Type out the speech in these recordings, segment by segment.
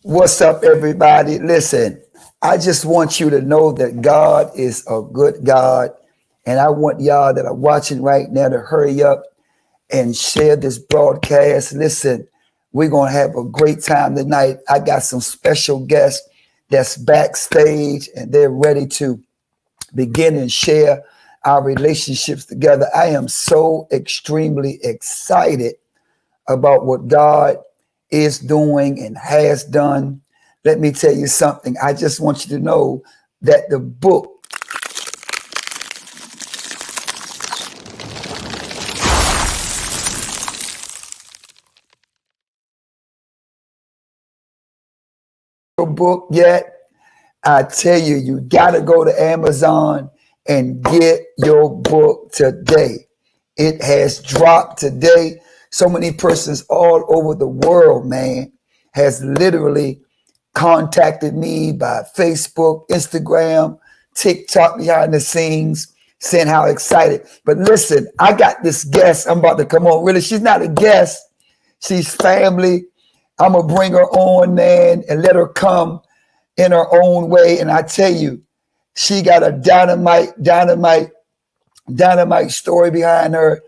What's up, everybody? Listen, I just want you to know that God is a good God. And I want y'all that are watching right now to hurry up and share this broadcast. Listen, we're going to have a great time tonight. I got some special guests that's backstage and they're ready to begin and share our relationships together. I am so extremely excited about what God is doing and has done. Let me tell you something. I just want you to know that the book yet. I tell you, you got to go to Amazon and get your book today. It has dropped today. So many persons all over the world, man, has literally contacted me by Facebook, Instagram, TikTok behind the scenes, saying how excited. But listen, I got this guest. I'm about to come on. Really, she's not a guest. She's family. I'm going to bring her on, man, and let her come in her own way. And I tell you, she got a dynamite story behind her.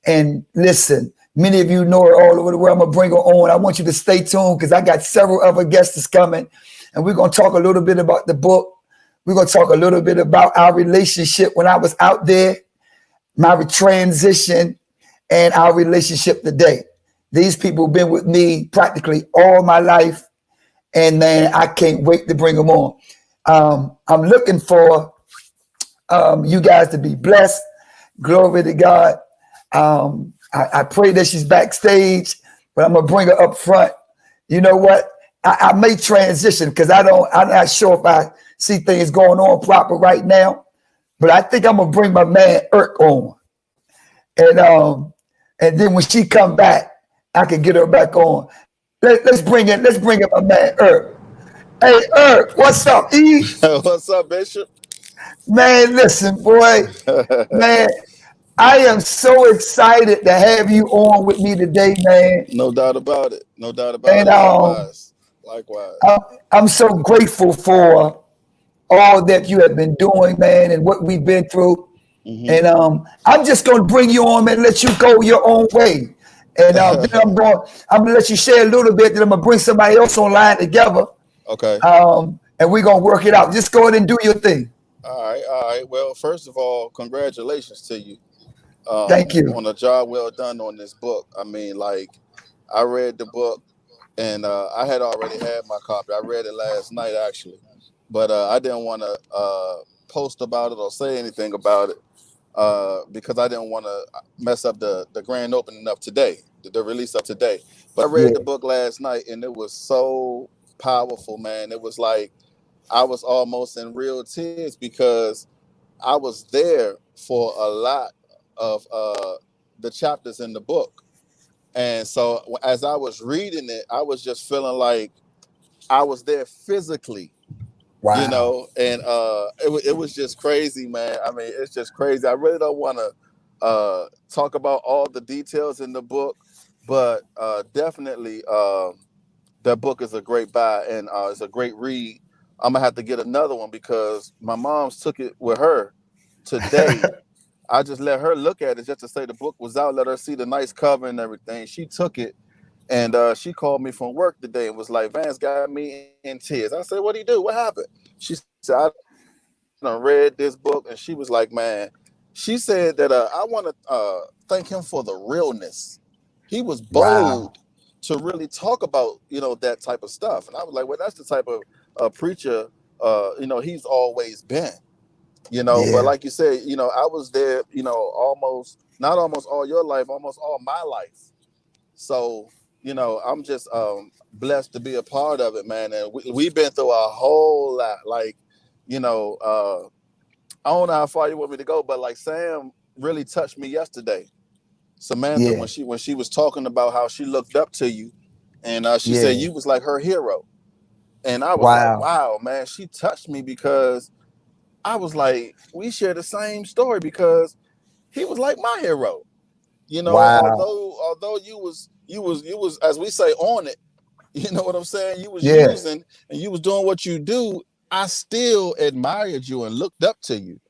And listen, many of you know her all over the world. I'm going to bring her on. I want you to stay tuned because I got several other guests coming. And we're going to talk a little bit about the book. We're going to talk a little bit about our relationship when I was out there, my transition, and our relationship today. These people have been with me practically all my life. And man, I can't wait to bring them on. I'm looking for you guys to be blessed. Glory to God. I pray that she's backstage, but I'm gonna bring her up front. You know what? I may transition because I'm not sure if I see things going on proper right now. But I think I'm gonna bring my man Irk on, and then when she come back, I can get her back on. Let's bring in my man Irk. Hey Irk, what's up, E? What's up, Bishop? Man, listen, boy, man, I am so excited to have you on with me today, man. No doubt about it. No doubt about And it. Likewise. Likewise. I'm, I'm so grateful for all that you have been doing, man, and what we've been through. Hmm. And I'm just going to bring you on and let you go your own way. And then I'm going to let you share a little bit. Then I'm going to bring somebody else online together, Okay. and we're going to work it out. Just go ahead and do your thing. All right. All right. Well, first of all, congratulations to you Thank you. on a job well done on this book. I mean, like, I read the book and I had already had my copy. I read it last night, actually. But I didn't want to post about it or say anything about it because I didn't want to mess up the grand opening of today, the release of today. But I read Yeah. the book last night, and it was so powerful, man. It was like I was almost in real tears because I was there for a lot of the chapters in the book. And so as I was reading it, I was just feeling like I was there physically, Wow. and it was just crazy, man. I mean, it's just crazy. I really don't want to talk about all the details in the book, but definitely that book is a great buy and it's a great read. I'm gonna have to get another one because my mom's took it with her today. I just let her look at it just to say the book was out, let her see the nice cover and everything. She took it and she called me from work today and was like, Vance got me in tears. I said, what'd he do? What happened? She said, I done read this book. And she was like, man, she said that I want to thank him for the realness. He was bold Wow. to really talk about, that type of stuff. And I was like, well, that's the type of preacher, he's always been, but Yeah. like you said, I was there, almost, not almost all your life, almost all my life. So, I'm just blessed to be a part of it, man. And we've been through a whole lot. Like, you know, uh, I don't know how far you want me to go, but like Sam really touched me yesterday. Samantha, Yeah. when she was talking about how she looked up to you, and she said Yeah. you was like her hero, and I was like, Wow. wow, man, she touched me because I was like, we share the same story because he was like my hero. Wow. Although you was as we say on it, you know what I'm saying? You was Yeah. using and you was doing what you do. I still admired you and looked up to you,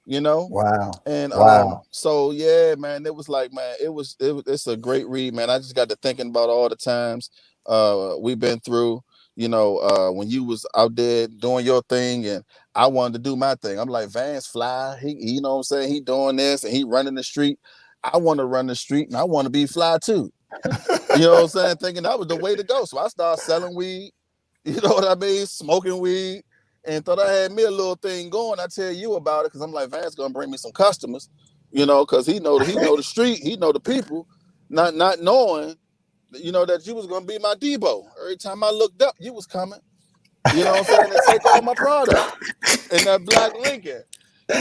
you know? Wow. And Wow. so yeah, man, it was like, man, it's a great read, man. I just got to thinking about all the times we've been through, you know, when you was out there doing your thing and I wanted to do my thing. I'm like, Vance fly, he you know what I'm saying, he doing this and he running the street. I want to run the street and I want to be fly too. You know what I'm saying? Thinking that was the way to go. So I started selling weed, you know what I mean? Smoking weed, and thought I had me a little thing going. I tell you about it because I'm like, Van's gonna bring me some customers, you know, because he know the street, he know the people, not knowing, you know, that you was gonna be my Debo. Every time I looked up, you was coming, you know what I'm saying, and take all my product in that black Lincoln.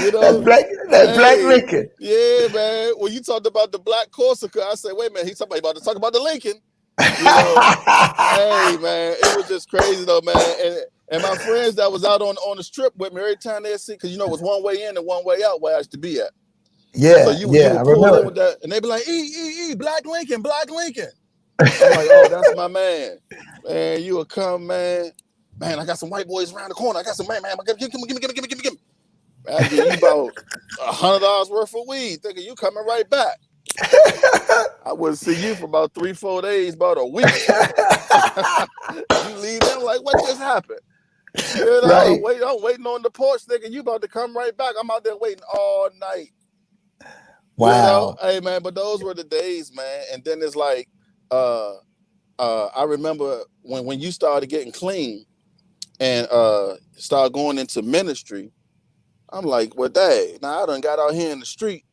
You know, that black Lincoln. Yeah, man. When you talked about the black Corsica, I said, wait a minute, he's about to talk about the Lincoln. You know, hey man, it was just crazy though, man. And my friends that was out on the strip with me, every time they see, because you know it was one way in and one way out where I used to be at. Yeah, So you yeah, I would pull in remember. with that, and they be like, Black Lincoln, Black Lincoln. I'm like, oh, that's my man. Man, you would come, man. Man, I got some white boys around the corner. I got some man. Give me. I give you about $100 worth of weed, thinking you coming right back. I wouldn't see you for about 3-4 days, about a week. You leave them like, what just happened? You know, Right. I'm waiting on the porch, thinking you about to come right back. I'm out there waiting all night. Wow. You know, hey man, but those were the days, man. And then it's like, I remember when you started getting clean and started going into ministry. I'm like, well, dang, now I done got out here in the street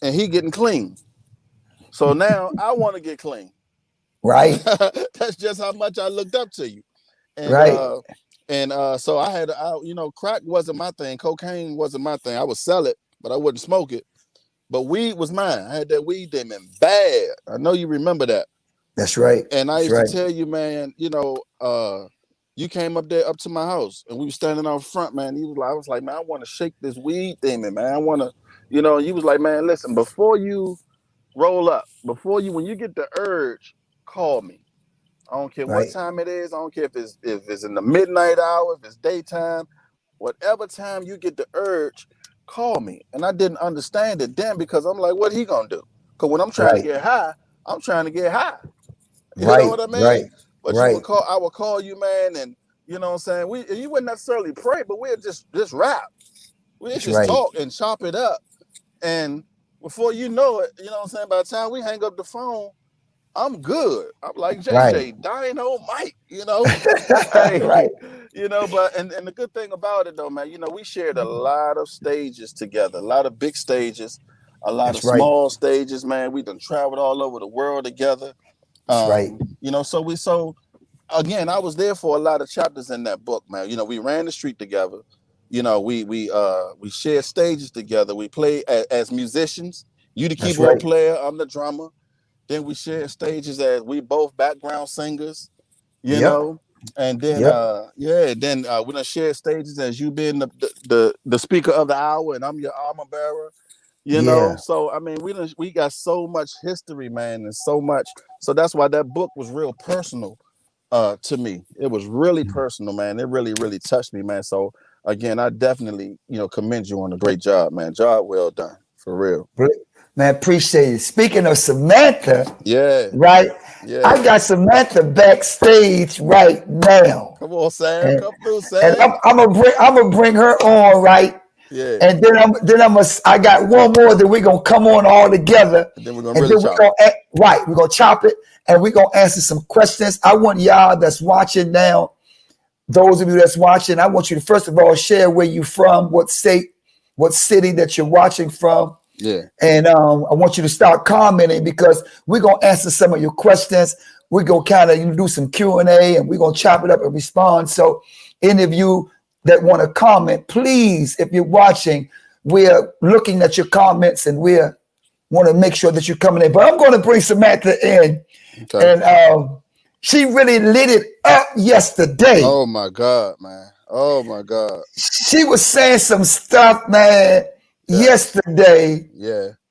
and he getting clean. So now I want to get clean. Right. That's just how much I looked up to you. And right. So you know, crack wasn't my thing. Cocaine wasn't my thing. I would sell it, but I wouldn't smoke it. But weed was mine. I had that weed demon bad. I know you remember that. That's right. And I That's used right. to tell you, man, you know, you came up to my house and we were standing out front, man. I was like, man, I want to shake this weed demon, man. I want to, you know, you was like, man, listen, before you roll up, when you get the urge, call me. I don't care what time it is. I don't care if it's in the midnight hour, if it's daytime, whatever time you get the urge, call me. And I didn't understand it then because I'm like, what he gonna do? Because when I'm trying to get high, I'm trying to get high. You know what I mean? Right. But I would call you, man, and you know what I'm saying? You wouldn't necessarily pray, but we'd just rap. We'd just talk and chop it up. And before you know it, you know what I'm saying? By the time we hang up the phone, I'm good. I'm like JJ, Dynamite, you know? Right. You know, but and the good thing about it though, man, you know, we shared a lot of stages together, a lot of big stages, a lot of small stages, man. We done traveled all over the world together. You know, so again, I was there for a lot of chapters in that book, man. You know, we ran the street together. You know, we shared stages together. We played as musicians. You the keyboard player, I'm the drummer. Then we shared stages as we both background singers, you know. And then then we done shared stages as you being the speaker of the hour and I'm your armor bearer. You know, so I mean, we got so much history, man, and so much. So that's why that book was real personal to me. It was really personal, man. It really, really touched me, man. So again, I definitely, you know, commend you on a great job, man. Job well done, for real. Man, appreciate it. Speaking of Samantha, right? Yeah, I got Samantha backstage right now. Come on, Sam. Come through, Sam. And I'm gonna bring her on, right? Yeah. And then I got one more that we're gonna come on all together. And then we're gonna really chop it. We're gonna chop it and we're gonna answer some questions. I want y'all that's watching now, those of you that's watching, I want you to first of all share where you're from, what state, what city that you're watching from. Yeah. And I want you to start commenting because we're gonna answer some of your questions. We're gonna kind of do some Q&A and we're gonna chop it up and respond. So any of you that want to comment, please, if you're watching, we're looking at your comments and we want to make sure that you're coming in. But I'm going to bring Samantha in. Okay. And she really lit it up yesterday. Oh, my God, man. Oh, my God. She was saying some stuff, man, yesterday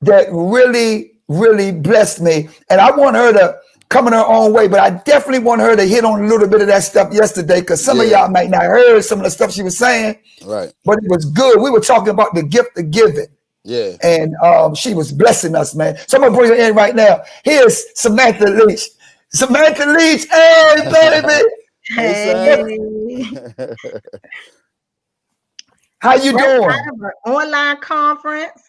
that really, really blessed me. And I want her to coming her own way, but I definitely want her to hit on a little bit of that stuff yesterday, because some of Yeah. y'all might not heard some of the stuff she was saying, Right. but it was good. We were talking about the gift of giving. Yeah. And she was blessing us, man. So I'm gonna bring her in right now. Here's Samantha Leach. Samantha Leach, hey baby. Hey, How you Fresh doing? out of an online conference,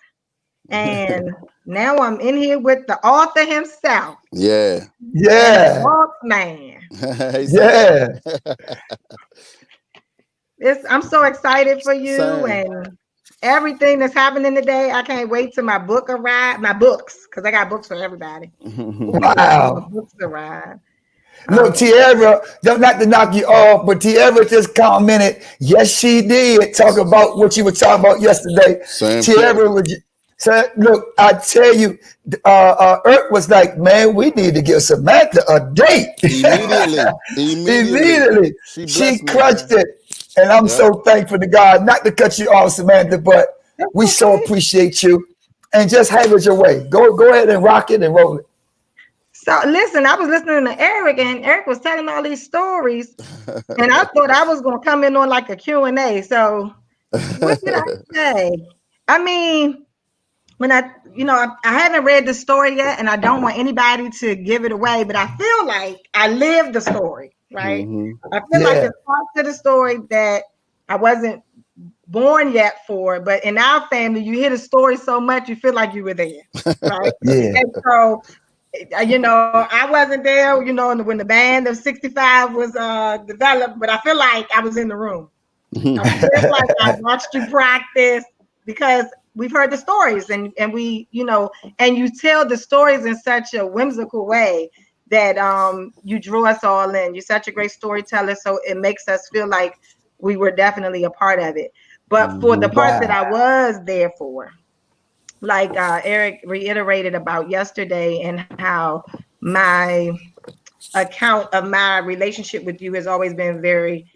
and now I'm in here with the author himself, Yeah. Yeah. boss man. Hey, Yeah. I'm so excited for you Same. and everything that's happening today. I can't wait till my book arrive. My books, because I got books for everybody. My Wow. books arrive. Look, Tierra, not to knock you off, but Tierra just commented, yes, she did talk about what you were talking about yesterday. Same Tierra would say, look, I tell you, Earth was like, man, we need to give Samantha a date. Immediately. She crushed it. And I'm so thankful to God, not to cut you off, Samantha, but we so appreciate you. And just have it your way. Go ahead and rock it and roll it. So listen, I was listening to Eric, and Eric was telling all these stories, and I thought I was going to come in on like a Q&A. So what did I say? I mean, when I haven't read the story yet, and I don't want anybody to give it away, but I feel like I lived the story, right? I feel like it's parts of the story that I wasn't born yet for, but in our family, you hear the story so much, you feel like you were there, right? And so, I wasn't there, when the band of 65 was developed, but I feel like I was in the room. I feel like I watched you practice, because we've heard the stories, and we, and you tell the stories in such a whimsical way that you drew us all in. You're such a great storyteller, so it makes us feel like we were definitely a part of it. But for the parts that I was there for, like Eric reiterated about yesterday, and how my account of my relationship with you has always been very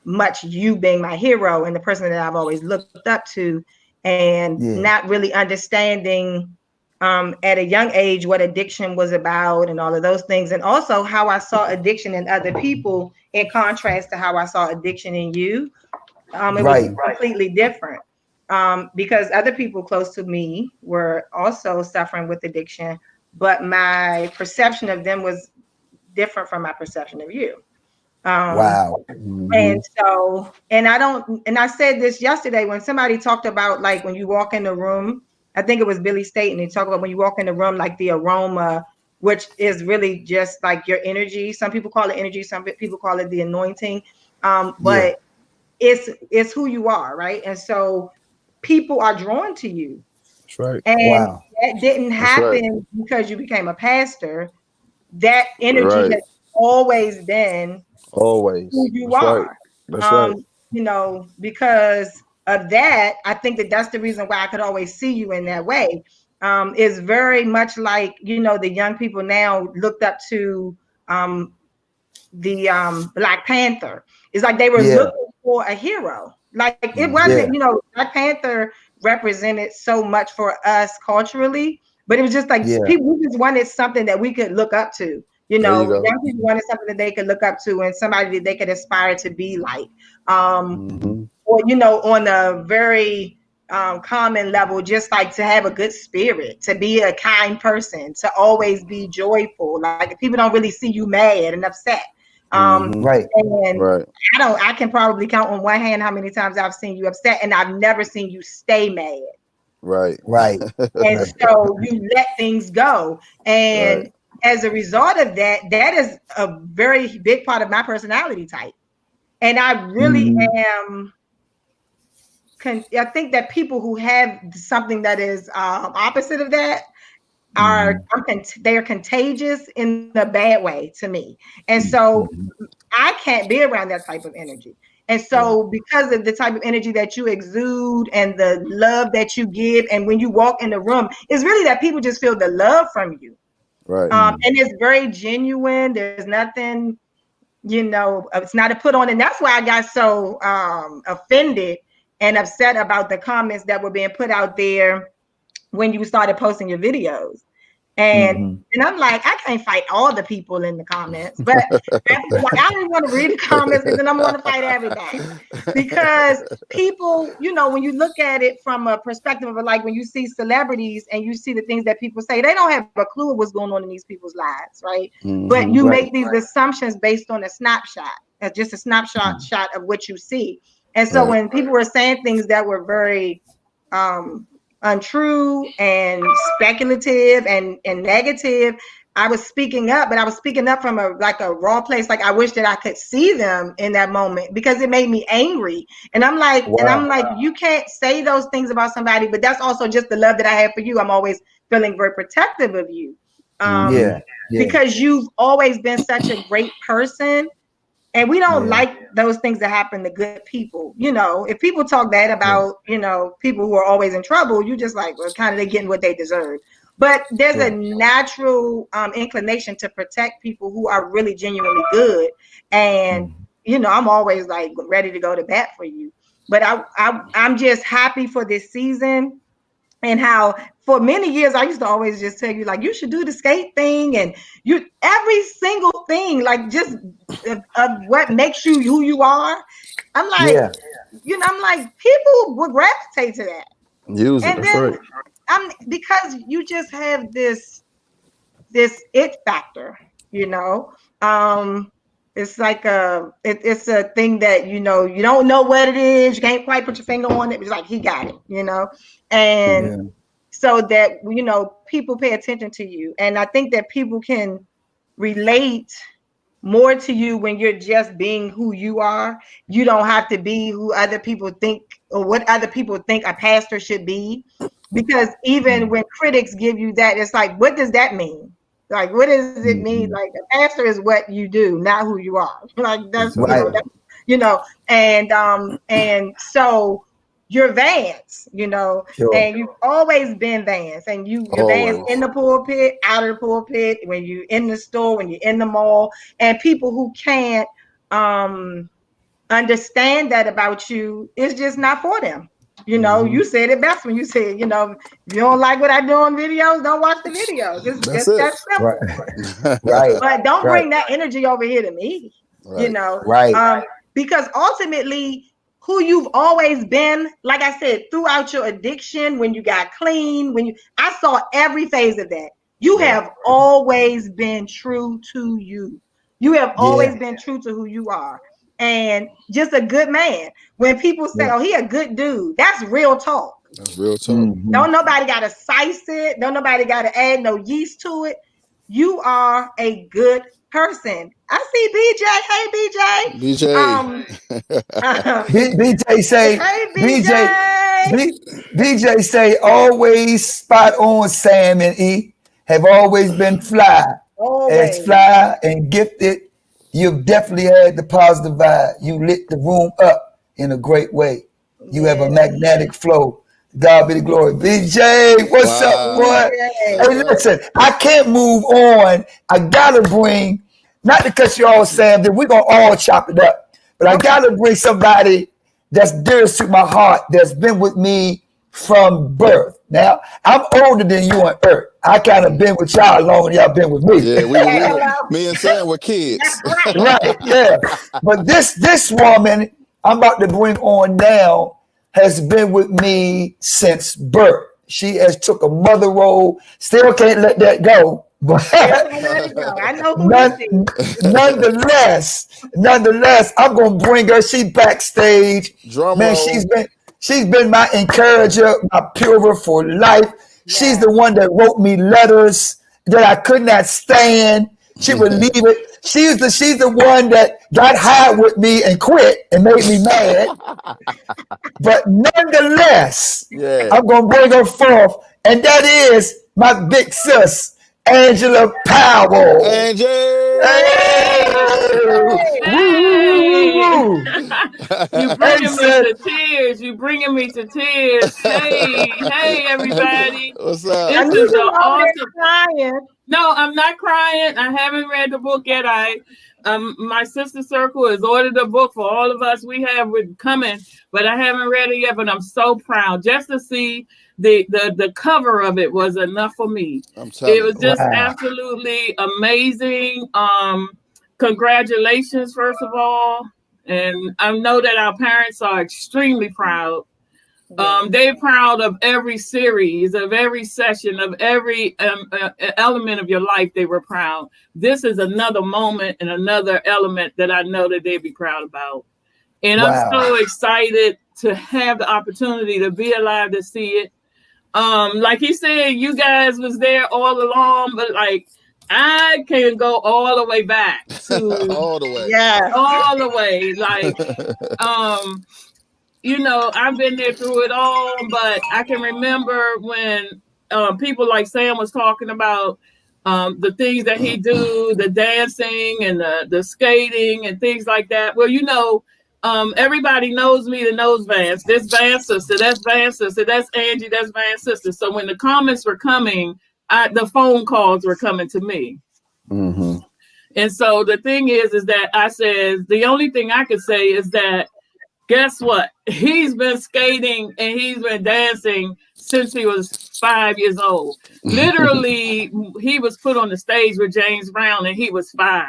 much you being my hero and the person that I've always looked up to, and not really understanding at a young age what addiction was about and all of those things, and also how I saw addiction in other people in contrast to how I saw addiction in you. It was completely different. Because other people close to me were also suffering with addiction, but my perception of them was different from my perception of you. And so, and I said this yesterday when somebody talked about, like, when you walk in the room, I think it was Billy Staten, he talked about when you walk in the room, like the aroma, which is really just like your energy. Some people call it energy, some people call it the anointing. But it's who you are, right? And so people are drawn to you. That's right. And that didn't happen because you became a pastor. That energy has always been who you are. That's right. Because of that, I think that's the reason why I could always see you in that way. Is very much like, the young people now looked up to the Black Panther. It's like they were looking for a hero. Like, it wasn't, Black Panther represented so much for us culturally, but it was just like people just wanted something that we could look up to. Young people wanted something that they could look up to and somebody that they could aspire to be like. Or, on a very common level, just like to have a good spirit, to be a kind person, to always be joyful. Like, people don't really see you mad and upset. And I can probably count on one hand how many times I've seen you upset, and I've never seen you stay mad. And so you let things go. And as a result of that, that is a very big part of my personality type. And I really am. I think that people who have something that is opposite of that they are contagious in a bad way to me. And so I can't be around that type of energy. And so because of the type of energy that you exude and the love that you give, and when you walk in the room, it's really that people just feel the love from you. And it's very genuine. There's nothing, it's not a put on. And that's why I got so offended and upset about the comments that were being put out there when you started posting your videos. And I'm like, I can't fight all the people in the comments, but that's like, I don't want to read the comments because then I'm going to fight everybody. Because people, you know, when you look at it from a perspective of like when you see celebrities and you see the things that people say, they don't have a clue of what's going on in these people's lives, right? But you make these assumptions based on a snapshot, just a snapshot shot of what you see. And so when people were saying things that were very untrue and speculative and negative, I was speaking up, but I was speaking up from a raw place. Like I wish that I could see them in that moment because it made me angry. And I'm like, you can't say those things about somebody, but that's also just the love that I have for you. I'm always feeling very protective of you. Because you've always been such a great person. And we don't like those things that happen to good people. You know, if people talk bad about, you know, people who are always in trouble, you just like, well, kind of they getting what they deserve. But there's a natural inclination to protect people who are really genuinely good. And, you know, I'm always like ready to go to bat for you. But I'm just happy for this season. And how for many years I used to always just tell you like you should do the skate thing and you every single thing like just of what makes you who you are. I'm like, you know, I'm like people would gravitate to that. Use it. That's right. Because you just have this it factor, you know. It's like it's a thing that you know you don't know what it is. You can't quite put your finger on it. It's like he got it, you know, and so that you know people pay attention to you, and I think that people can relate more to you when you're just being who you are. You don't have to be who other people think or what other people think a pastor should be, because even when critics give you that, it's like, what does that mean? Like, what does it mean? Like, a pastor is what you do, not who you are. Like, that's right. You know, and so you're Vance, you know, and you've always been Vance, and you're Vance in the pulpit, out of the pulpit, when you're in the store, when you're in the mall, and people who can't understand that about you, it's just not for them. You know, you said it best when you said, you know, if you don't like what I do on videos, don't watch the videos. That's simple. Right. But don't bring that energy over here to me, you know. Right. Because ultimately, who you've always been, like I said, throughout your addiction, when you got clean, I saw every phase of that. You have always been true to you. You have always been true to who you are. And just a good man. When people say, oh, he a good dude, that's real talk. That's real talk. Don't nobody got to size it. Don't nobody got to add no yeast to it. You are a good person. I see BJ. Hey, BJ. BJ say, hey, BJ say, always spot on. Sam and E have always been fly. Always. As fly and gifted. You've definitely had the positive vibe. You lit the room up in a great way. You have a magnetic flow. God be the glory. BJ, what's up, boy? Hey, listen, I can't move on. I gotta bring, not because you're all Sam, that we're gonna all chop it up, but I gotta bring somebody that's dearest to my heart, that's been with me from birth. Now, I'm older than you on earth. I kind of been with y'all longer than y'all been with me. Yeah, me and Sam were kids. Right, yeah. But this woman I'm about to bring on now has been with me since birth. She has took a mother role. Still can't let that go. But I know who nonetheless, I'm gonna bring her. She backstage. Man, she's been my encourager, my purer for life. She's the one that wrote me letters that I could not stand. She would leave it. She's the one that got high with me and quit and made me mad. But nonetheless, I'm gonna bring her forth, and that is my big sis, Angela Powell. Angel. Hey. Woo. You bringing me to tears. You bringing me to tears. Hey, everybody. What's up? This is an awesome. Crying. No, I'm not crying. I haven't read the book yet. My sister circle has ordered a book for all of us. We have it coming, but I haven't read it yet. But I'm so proud just to see the cover of it was enough for me. It was just absolutely amazing. Congratulations, first of all. And I know that our parents are extremely proud. They're proud of every series, of every session, of every element of your life. They were proud. This is another moment and another element that I know that they'd be proud about. And I'm so excited to have the opportunity to be alive to see it. Like he said, you guys was there all along, but like I can go all the way back to all the way. Yeah, all the way. Like you know, I've been there through it all, but I can remember when people like Sam was talking about the things that he do, the dancing and the skating and things like that. Well, you know, everybody knows me that knows Vance. This Vance sister, that's Vance sister, that's Angie, that's Vance sister. So when the comments were coming, the phone calls were coming to me. Mm-hmm. And so the thing is that I said, the only thing I could say is that, guess what? He's been skating and he's been dancing since he was 5 years old. Literally, he was put on the stage with James Brown and he was 5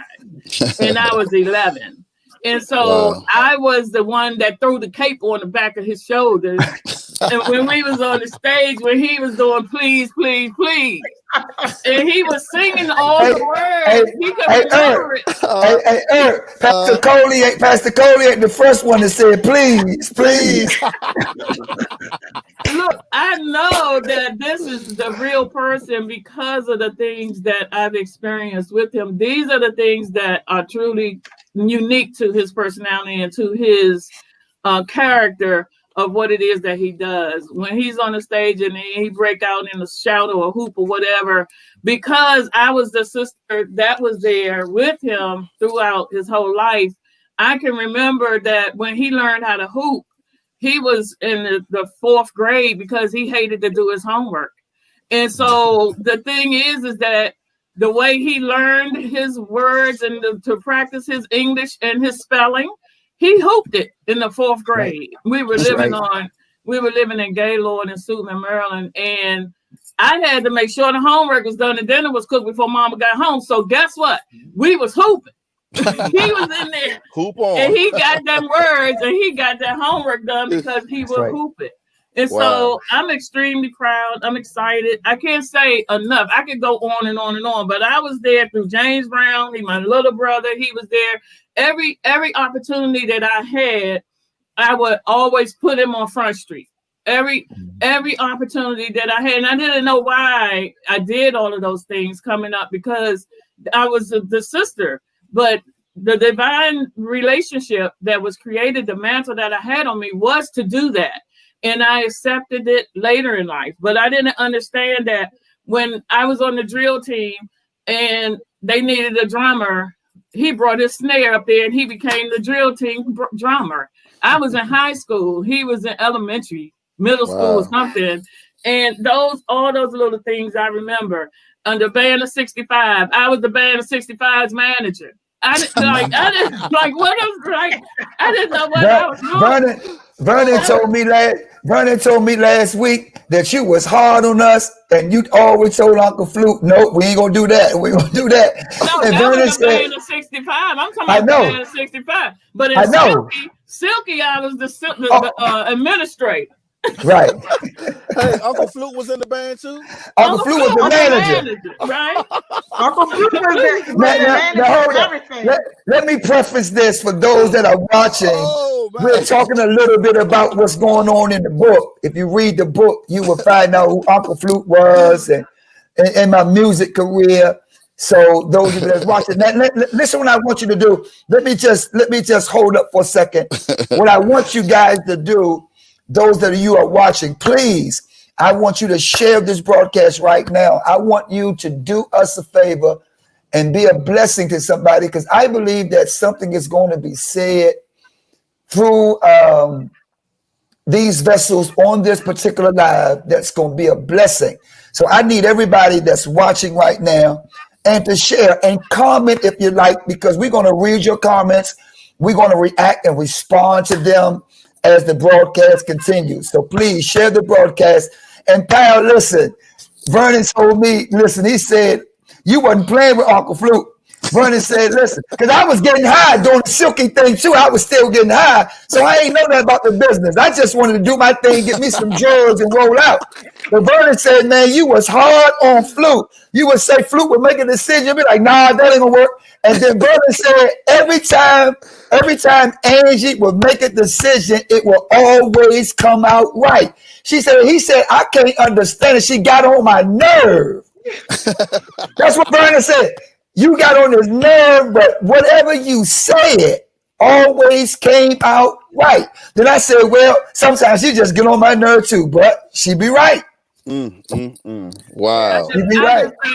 and I was 11. And so I was the one that threw the cape on the back of his shoulders. And when we was on the stage, when he was doing please, please, please, and he was singing all the words, he could remember it. Pastor Coley ain't the first one that said please, please. Look, I know that this is the real person because of the things that I've experienced with him. These are the things that are truly unique to his personality and to his character of what it is that he does. When he's on the stage and he break out in a shout or a hoop or whatever, because I was the sister that was there with him throughout his whole life, I can remember that when he learned how to hoop, he was in the 4th grade because he hated to do his homework. And so the thing is that the way he learned his words and to practice his English and his spelling, he hooped it in the 4th grade. We were living in Gaylord in Suitland, Maryland, and I had to make sure the homework was done and dinner was cooked before Mama got home. So guess what? We was hooping. He was in there, hoop on, and he got them words and he got that homework done because he was hooping. And so I'm extremely proud. I'm excited. I can't say enough. I could go on and on and on, but I was there through James Brown. He's my little brother. He was there. Every opportunity that I had, I would always put him on Front Street. Every opportunity that I had, and I didn't know why I did all of those things coming up because I was the sister. But the divine relationship that was created, the mantle that I had on me was to do that. And I accepted it later in life. But I didn't understand that when I was on the drill team and they needed a drummer, he brought his snare up there and he became the drill team drummer. I was in high school. He was in elementary, middle school or something. And all those little things I remember. Under Band of 65, I was the Band of 65's manager. I didn't know what I was doing. Vernon told me last week that you was hard on us and you always told Uncle Flute, nope, we ain't gonna do that. We ain't gonna do that. No, and that Vernon was the Band of 65. I'm talking about the Band of 65. But in Silky, I was the administrator. Right. Hey, Uncle Flute was in the band too. Uncle Flute was the manager, right? Uncle Flute was the manager. Let me preface this for those that are watching. We're talking a little bit about what's going on in the book. If you read the book, you will find out who Uncle Flute was and my music career. So those of you that's watching, listen what I want you to do. Let me just hold up for a second. What I want you guys to do, those that you are watching, please, I want you to share this broadcast right now. I want you to do us a favor and be a blessing to somebody, because I believe that something is going to be said through these vessels on this particular live that's going to be a blessing. So I need everybody that's watching right now and to share and comment if you like, because we're going to read your comments. We're going to react and respond to them as the broadcast continues. So please share the broadcast. And pal, listen, Vernon told me, listen, he said, you wasn't playing with Uncle Flute. Vernon said, listen, because I was getting high doing the silky thing too. I was still getting high. So I ain't know nothing about the business. I just wanted to do my thing, get me some drugs and roll out. But Vernon said, man, you was hard on Flute. You would say Flute would make a decision, be like, nah, that ain't gonna work. And then Vernon said, every time Angie would make a decision, it will always come out right. He said, I can't understand it. She got on my nerve. That's what Vernon said. You got on his nerve, but whatever you said always came out right. Then I said, well, sometimes she just get on my nerve too, but she be right. Wow. I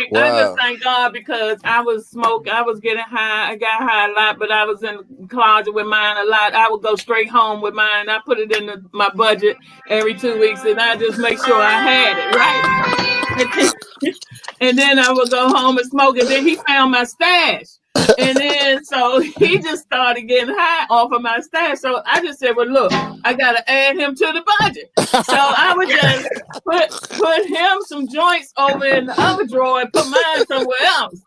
just thank God because I was smoking, I was getting high. I got high a lot, but I was in the closet with mine a lot. I would go straight home with mine. I put it in my budget every 2 weeks, and I just make sure I had it right. And then I would go home and smoke, and then he found my stash. And then so he just started getting high off of my stash. So I just said, well, look, I got to add him to the budget. So I would just put him some joints over in the other drawer and put mine somewhere else.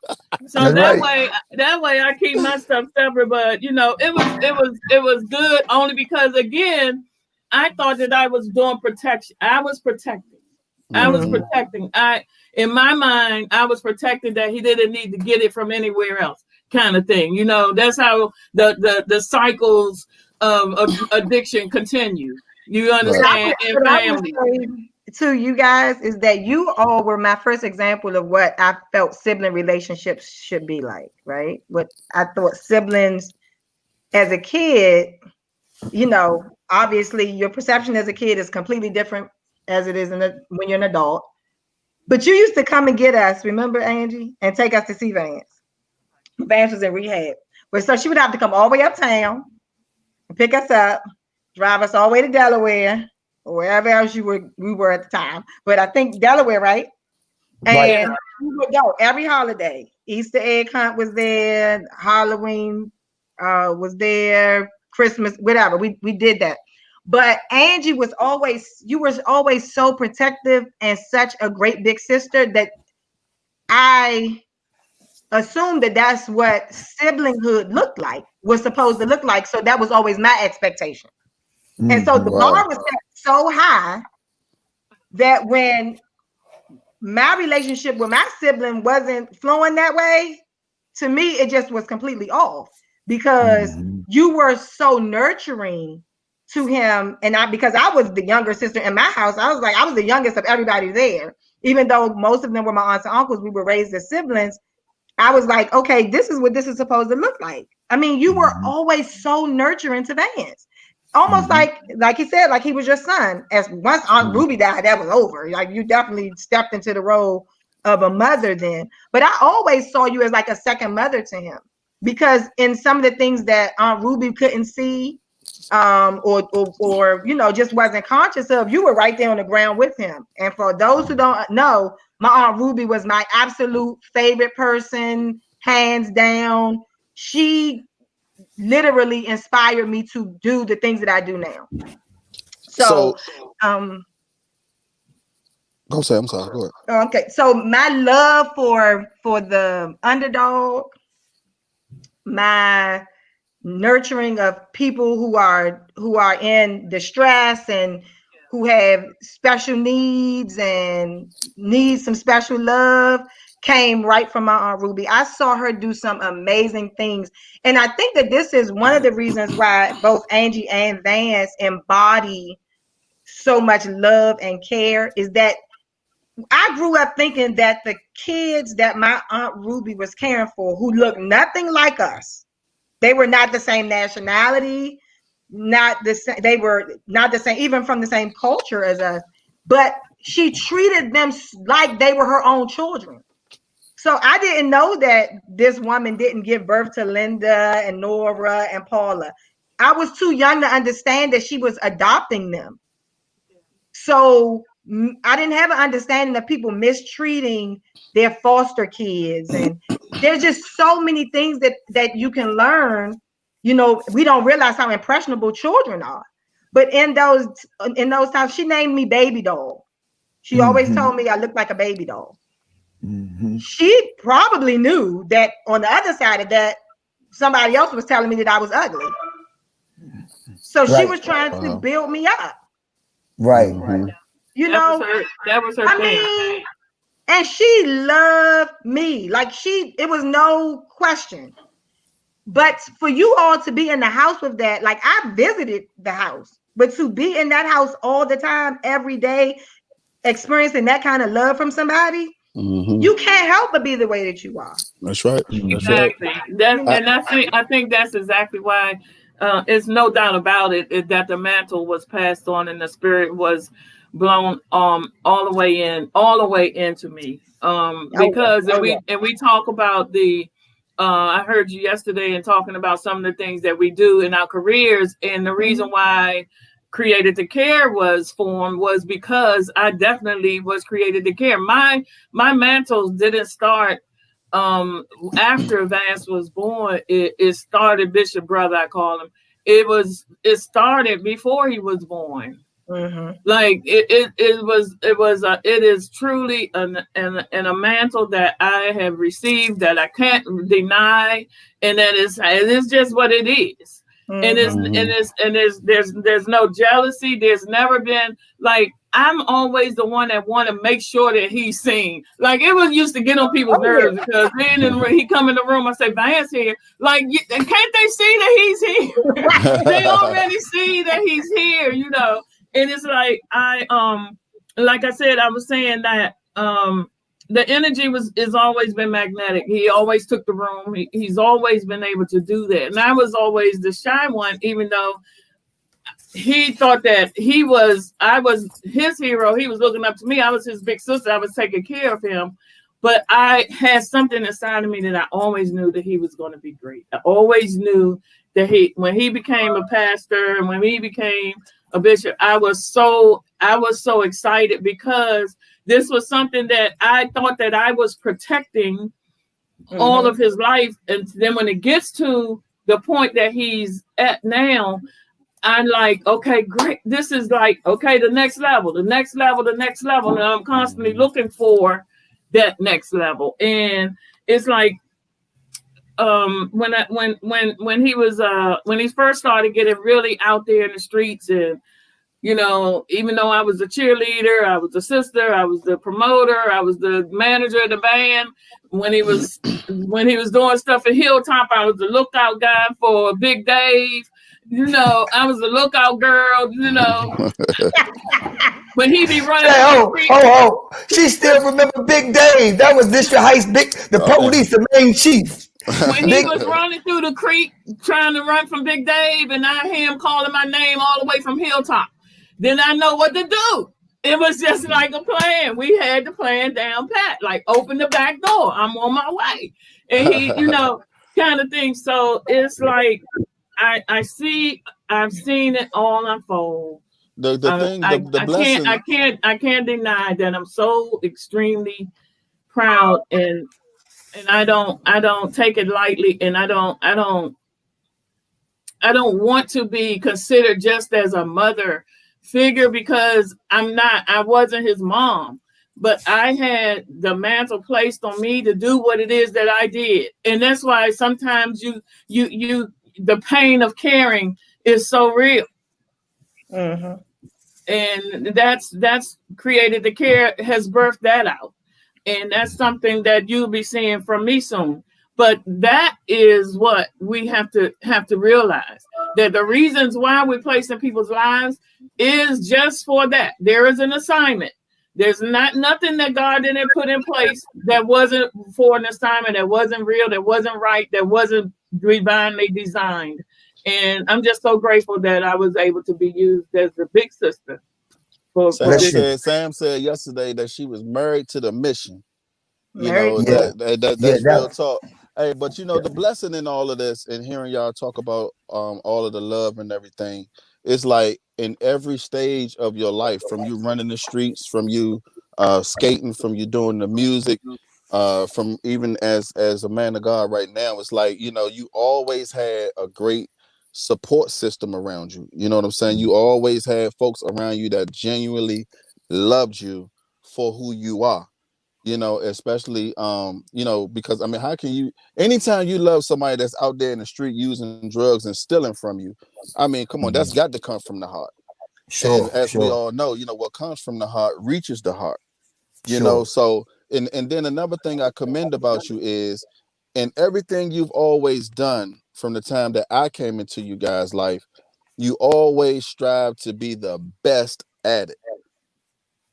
So that way I keep my stuff separate. But it was good only because, again, I thought that I was doing protection. I was protecting. In my mind, I was protecting that he didn't need to get it from anywhere else, kind of thing. That's how the cycles of addiction continue. You understand? And family. To you guys is that you all were my first example of what I felt sibling relationships should be like, right? What I thought siblings as a kid, obviously your perception as a kid is completely different as it is when you're an adult. But you used to come and get us, remember, Angie, and take us to see Vance. Vance was in rehab. But so she would have to come all the way uptown and pick us up, drive us all the way to Delaware or wherever else we were at the time. But I think Delaware, right? And we would go every holiday. Easter egg hunt was there, Halloween was there, Christmas, whatever. We did that. But Angie you were always so protective and such a great big sister that I assumed that that's what siblinghood was supposed to look like. So that was always my expectation. And so the bar was set so high that when my relationship with my sibling wasn't flowing that way, to me, it just was completely off because you were so nurturing to him. And because I was the younger sister in my house, I was the youngest of everybody there. Even though most of them were my aunts and uncles, we were raised as siblings. I was like, okay, this is what this is supposed to look like. I mean, you were always so nurturing to Vance. Almost like he said, like he was your son. As once Aunt Ruby died, that was over. Like you definitely stepped into the role of a mother then. But I always saw you as like a second mother to him. Because in some of the things that Aunt Ruby couldn't see, or just wasn't conscious of, you were right there on the ground with him. And for those who don't know, my Aunt Ruby was my absolute favorite person, hands down. She literally inspired me to do the things that I do now. So go say, I'm sorry, go ahead. Okay, so my love for the underdog, my nurturing of people who are in distress and who have special needs and need some special love came right from my Aunt Ruby. I saw her do some amazing things. And I think that this is one of the reasons why both Angie and Vance embody so much love and care, is that I grew up thinking that the kids that my Aunt Ruby was caring for, who looked nothing like us, they were not the same nationality, they were not the same, even from the same culture as us, but she treated them like they were her own children. So I didn't know that this woman didn't give birth to Linda and Nora and Paula. I was too young to understand that she was adopting them. So I didn't have an understanding of people mistreating their foster kids. And there's just so many things that you can learn. You know, we don't realize how impressionable children are. But in those times, she named me baby doll. She always told me I looked like a baby doll. She probably knew that on the other side of that, somebody else was telling me that I was ugly. So she was trying to build me up. Right. You know, that was her thing. And she loved me. Like it was no question. But for you all to be in the house with that, like I visited the house, but to be in that house all the time, every day, experiencing that kind of love from somebody, you can't help but be the way that you are. That's right. Exactly. I think that's exactly why it's no doubt about it that the mantle was passed on and the spirit was blown all the way into me. Because we talk about I heard you yesterday and talking about some of the things that we do in our careers, and the reason why Created to Care was formed was because I definitely was created to care. My mantles didn't start after Vance was born. It started Bishop Brother, I call him. It started before he was born. Like it is truly a mantle that I have received that I can't deny, and that it's just what it is. And there's no jealousy. There's never been, like, I'm always the one that want to make sure that he's seen. Like, it was used to get on people's nerves because then he come in the room, I say, Vance here. Like, can't they see that he's here? They already see that he's here, you know. And it's like like I said, I was saying that the energy is always been magnetic. He always took the room. He's always been able to do that. And I was always the shy one, even though he thought that I was his hero. He was looking up to me. I was his big sister. I was taking care of him. But I had something inside of me that I always knew that he was going to be great. I always knew that when he became a pastor and when he became a bishop, I was so excited because this was something that I thought that I was protecting all of his life. And then when it gets to the point that he's at now, I'm like, okay, great. This is like, okay, the next level. And I'm constantly looking for that next level. And it's like, when he first started getting really out there in the streets, and you know, even though I was a cheerleader, I was the sister, I was the promoter, I was the manager of the band. When he was doing stuff at Hilltop, I was the lookout guy for Big Dave. You know, I was the lookout girl. You know, when he be running. Hey, she still remember Big Dave. That was District Heights, the police, the main chief. When he was running through the creek trying to run from Big Dave, and I hear him calling my name all the way from Hilltop, then I know what to do. It was just like a plan. We had the plan down pat, like open the back door. I'm on my way. And he, you know, kind of thing. So it's like I've seen it all unfold. The blessing. I can't deny that I'm so extremely proud, and I don't take it lightly, and I don't want to be considered just as a mother figure, because I wasn't his mom, but I had the mantle placed on me to do what it is that I did. And that's why sometimes the pain of caring is so real. And that's Created to Care has birthed that out. And that's something that you'll be seeing from me soon. But that is what we have to realize, that the reasons why we place in people's lives is just for that. There is an assignment. There's nothing that God didn't put in place that wasn't for an assignment, that wasn't real, that wasn't right, that wasn't divinely designed. And I'm just so grateful that I was able to be used as the big sister. Sam said yesterday that she was married to the mission. You know, that's real talk. Hey, but you know, the blessing in all of this and hearing y'all talk about all of the love and everything, it's like in every stage of your life, from you running the streets, from you skating, from you doing the music, from even as a man of God right now, it's like, you know, you always had a great support system around you. You know what I'm saying? You always had folks around you that genuinely loved you for who you are. You know, especially you know, because I mean, how can you, anytime you love somebody that's out there in the street using drugs and stealing from you, I mean, come on, that's got to come from the heart. Sure, And as we sure, all know, you know, what comes from the heart reaches the heart, you know. sure. So and then another thing I commend about you is in everything you've always done from the time that I came into you guys' life, you always strive to be the best at it.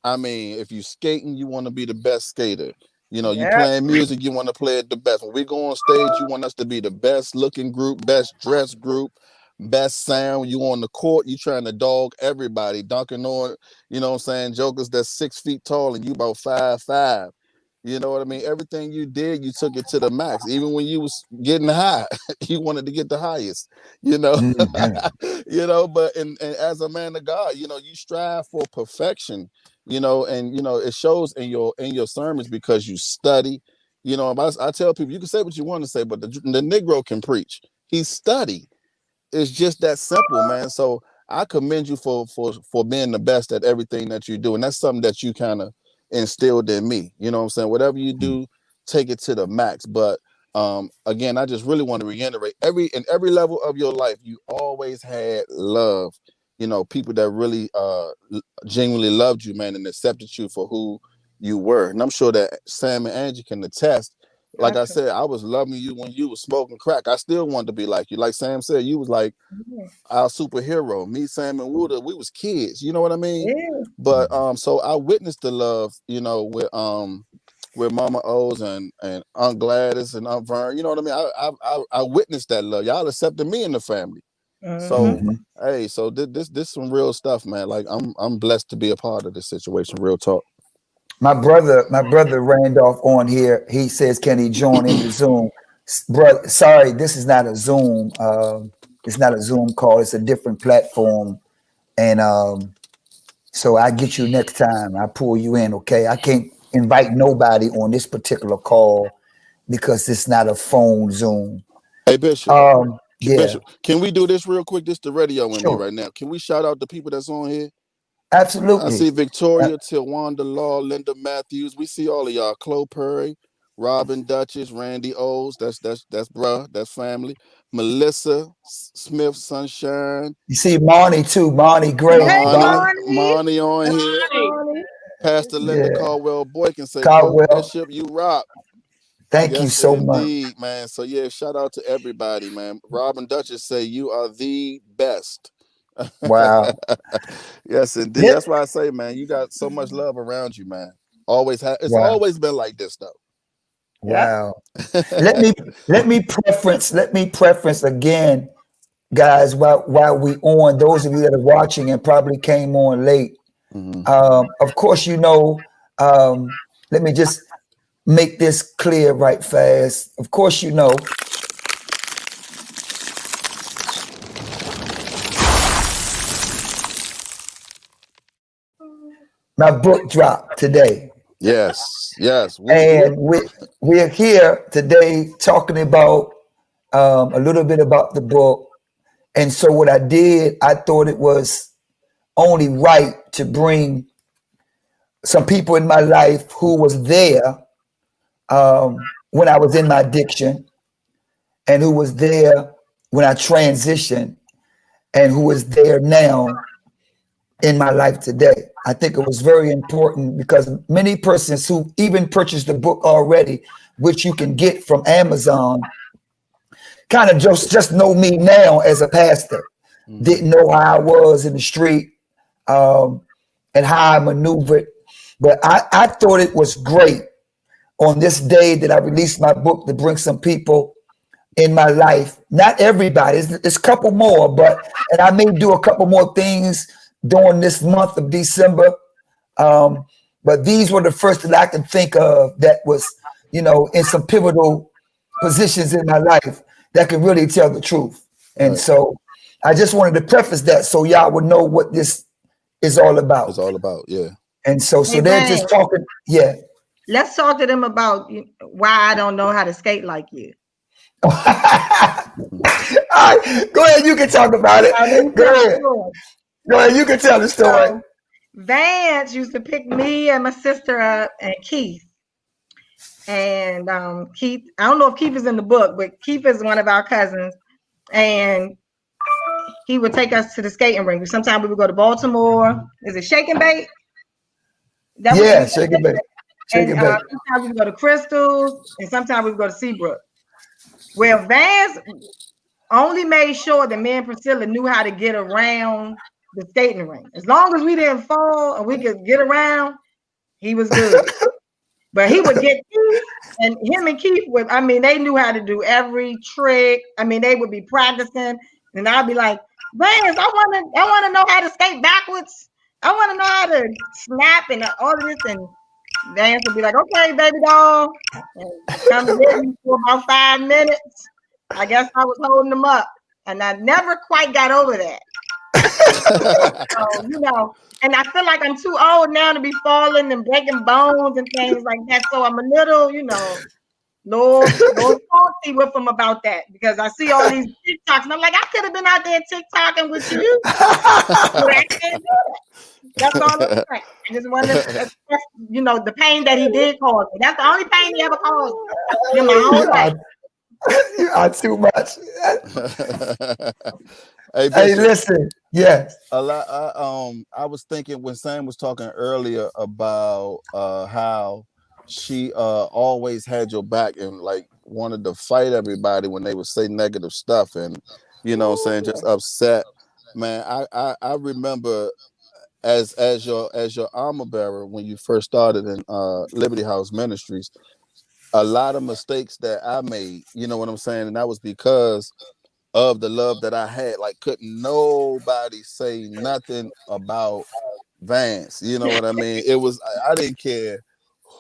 I mean, if you skating, you want to be the best skater. You know, you Yep. playing music, you want to play it the best. When we go on stage, you want us to be the best looking group, best dressed group, best sound. You on the court, you trying to dog everybody, dunking on, you know what I'm saying, jokers that's 6 feet tall and you about 5'5". You know what I mean? Everything you did, you took it to the max. Even when you was getting high, you wanted to get the highest, you know. Mhm. You know, but and as a man of God, you know, you strive for perfection, you know, and you know, it shows in your sermons because you study. You know, I tell people, you can say what you want to say, but the Negro can preach. He studied. It's just that simple, man. So I commend you for being the best at everything that you do, and that's something that you kind of instilled in me. You know what I'm saying? Whatever you do, take it to the max. But again, I just really want to reiterate, in every level of your life, you always had love. You know, people that really genuinely loved you, man, and accepted you for who you were. And I'm sure that Sam and Angie can attest. Like I said, I was loving you when you was smoking crack. I still wanted to be like you. Like Sam said, you was like our superhero. Me, Sam, and Wooda, we was kids. You know what I mean? Yeah. But so I witnessed the love, you know, with Mama O's and Aunt Gladys and Aunt Vern. You know what I mean? I witnessed that love. Y'all accepted me in the family. So Mhm. hey, so this some real stuff, man. Like I'm blessed to be a part of this situation. Real talk. My brother Randolph on here. He says, "Can he join in the Zoom?" Brother, sorry, this is not a Zoom. It's not a Zoom call. It's a different platform, and so I get you next time. I pull you in. Okay, I can't invite nobody on this particular call because it's not a phone Zoom. Hey Bishop. Yeah, Bishop, can we do this real quick? This the radio in me sure, right now. Can we shout out the people that's on here? I absolutely. see Victoria, Tawanda Law, Linda Matthews. We see all of y'all. Chloe Perry, Robin Duchess, Randy O's. That's bruh. That's family. Melissa Smith, Sunshine, You see Marnie too. Marnie Gray. Hey, Bonnie. Money on here. Bonnie. Pastor Linda Yeah, Caldwell Boykin say, "Go Caldwell. Bishop, you rock." Thank you Yes, so much. indeed, man. So yeah, shout out to everybody, man. Robin Duchess say you are the best. Wow. Yes, indeed. Let, That's why I say, man, you got so much love around you, man. Always have. It's wow. always been like this, though. Yep. Wow. Let me preference again, guys, while we on, those of you that are watching and probably came on late. Of course, you know, let me just make this clear right fast. Of course, you know, my book dropped today. Yes. And we're here today talking about a little bit about the book. And so what I did, I thought it was only right to bring some people in my life who was there when I was in my addiction, and who was there when I transitioned, and who is there now in my life today. I think it was very important because many persons who even purchased the book already, which you can get from Amazon, kind of just know me now as a pastor. Didn't know how I was in the street and how I maneuvered. But I thought it was great on this day that I released my book to bring some people in my life. Not everybody, it's a couple more, and I may do a couple more things during this month of December. But these were the first that I can think of that was, you know, in some pivotal positions in my life that can really tell the truth. And so I just wanted to preface that so y'all would know what this is all about. It's all about, yeah. And so they're just talking, yeah. Let's talk to them about why I don't know how to skate like you. All right, go ahead. You can talk about it. Go ahead. You can tell the story. So, Vance used to pick me and my sister up, and Keith. And Keith, I don't know if Keith is in the book, but Keith is one of our cousins. And he would take us to the skating rink. Sometimes we would go to Baltimore. Is it Shake and Bake? Yeah, Shake and Bake. Sometimes we would go to Crystals, and sometimes we would go to Seabrook. Well, Vance only made sure that me and Priscilla knew how to get around the skating rink. As long as we didn't fall and we could get around, he was good. But he would get Keith, and him and Keith would, I mean, they knew how to do every trick. I mean, they would be practicing, and I'd be like, Vance, I want to know how to skate backwards. I want to know how to snap and all of this. And Vance would be like, okay, baby doll. And come to get me for about 5 minutes. I guess I was holding them up. And I never quite got over that. So, you know, and I feel like I'm too old now to be falling and breaking bones and things like that. So I'm a little, you know, Lord salty with them about that, because I see all these TikToks and I'm like, I could have been out there TikToking with you. But I can't do that. That's all I'm saying. I just wanted to express, you know, the pain that he did cause me. That's the only pain he ever caused me in my whole life. You are too much. Hey, listen. Yes. A lot. I was thinking when Sam was talking earlier about how she always had your back and like wanted to fight everybody when they would say negative stuff, and you know what I'm saying, just upset. Man, I remember as your armor bearer when you first started in Liberty House Ministries, a lot of mistakes that I made, you know what I'm saying, and that was because of the love that I had. Like, couldn't nobody say nothing about Vance, you know what I mean? It was, I didn't care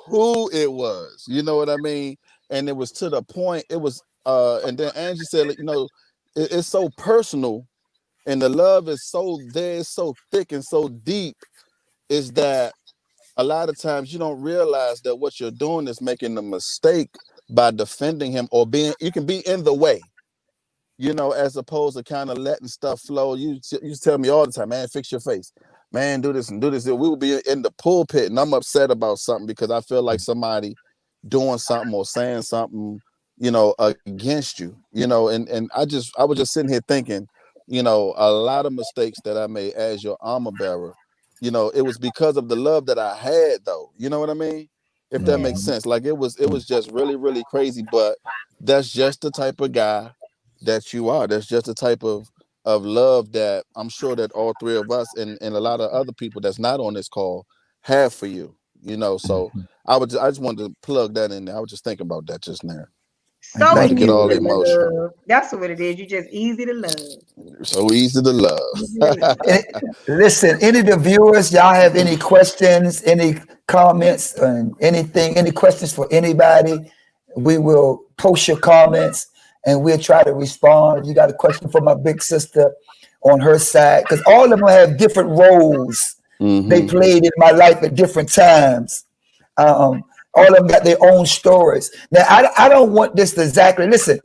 who it was, you know what I mean? And it was to the point, it was and then Angie said, you know, it's so personal, and the love is so there, it's so thick and so deep, is that a lot of times you don't realize that what you're doing is making a mistake by defending him, or you can be in the way, you know, as opposed to kind of letting stuff flow. You tell me all the time, man, fix your face, man, do this and do this. We will be in the pulpit and I'm upset about something because I feel like somebody doing something or saying something, you know, against you, you know, and I was just sitting here thinking, you know, a lot of mistakes that I made as your armor bearer, you know, it was because of the love that I had, though. You know what I mean? If that makes sense. Like, it was just really, really crazy. But that's just the type of guy that you are. That's just the type of love that I'm sure that all three of us and a lot of other people that's not on this call have for you. You know, so I just wanted to plug that in there. I was just thinking about that just now. So easy to get all emotional. Love. That's what it is. You're just easy to love. So easy to love. Listen, any of the viewers, y'all have any questions, any comments, and anything, any questions for anybody? We will post your comments and we'll try to respond. If you got a question for my big sister on her side, because all of them have different roles they played in my life at different times. All of them got their own stories. Now, I don't want this to exactly, listen,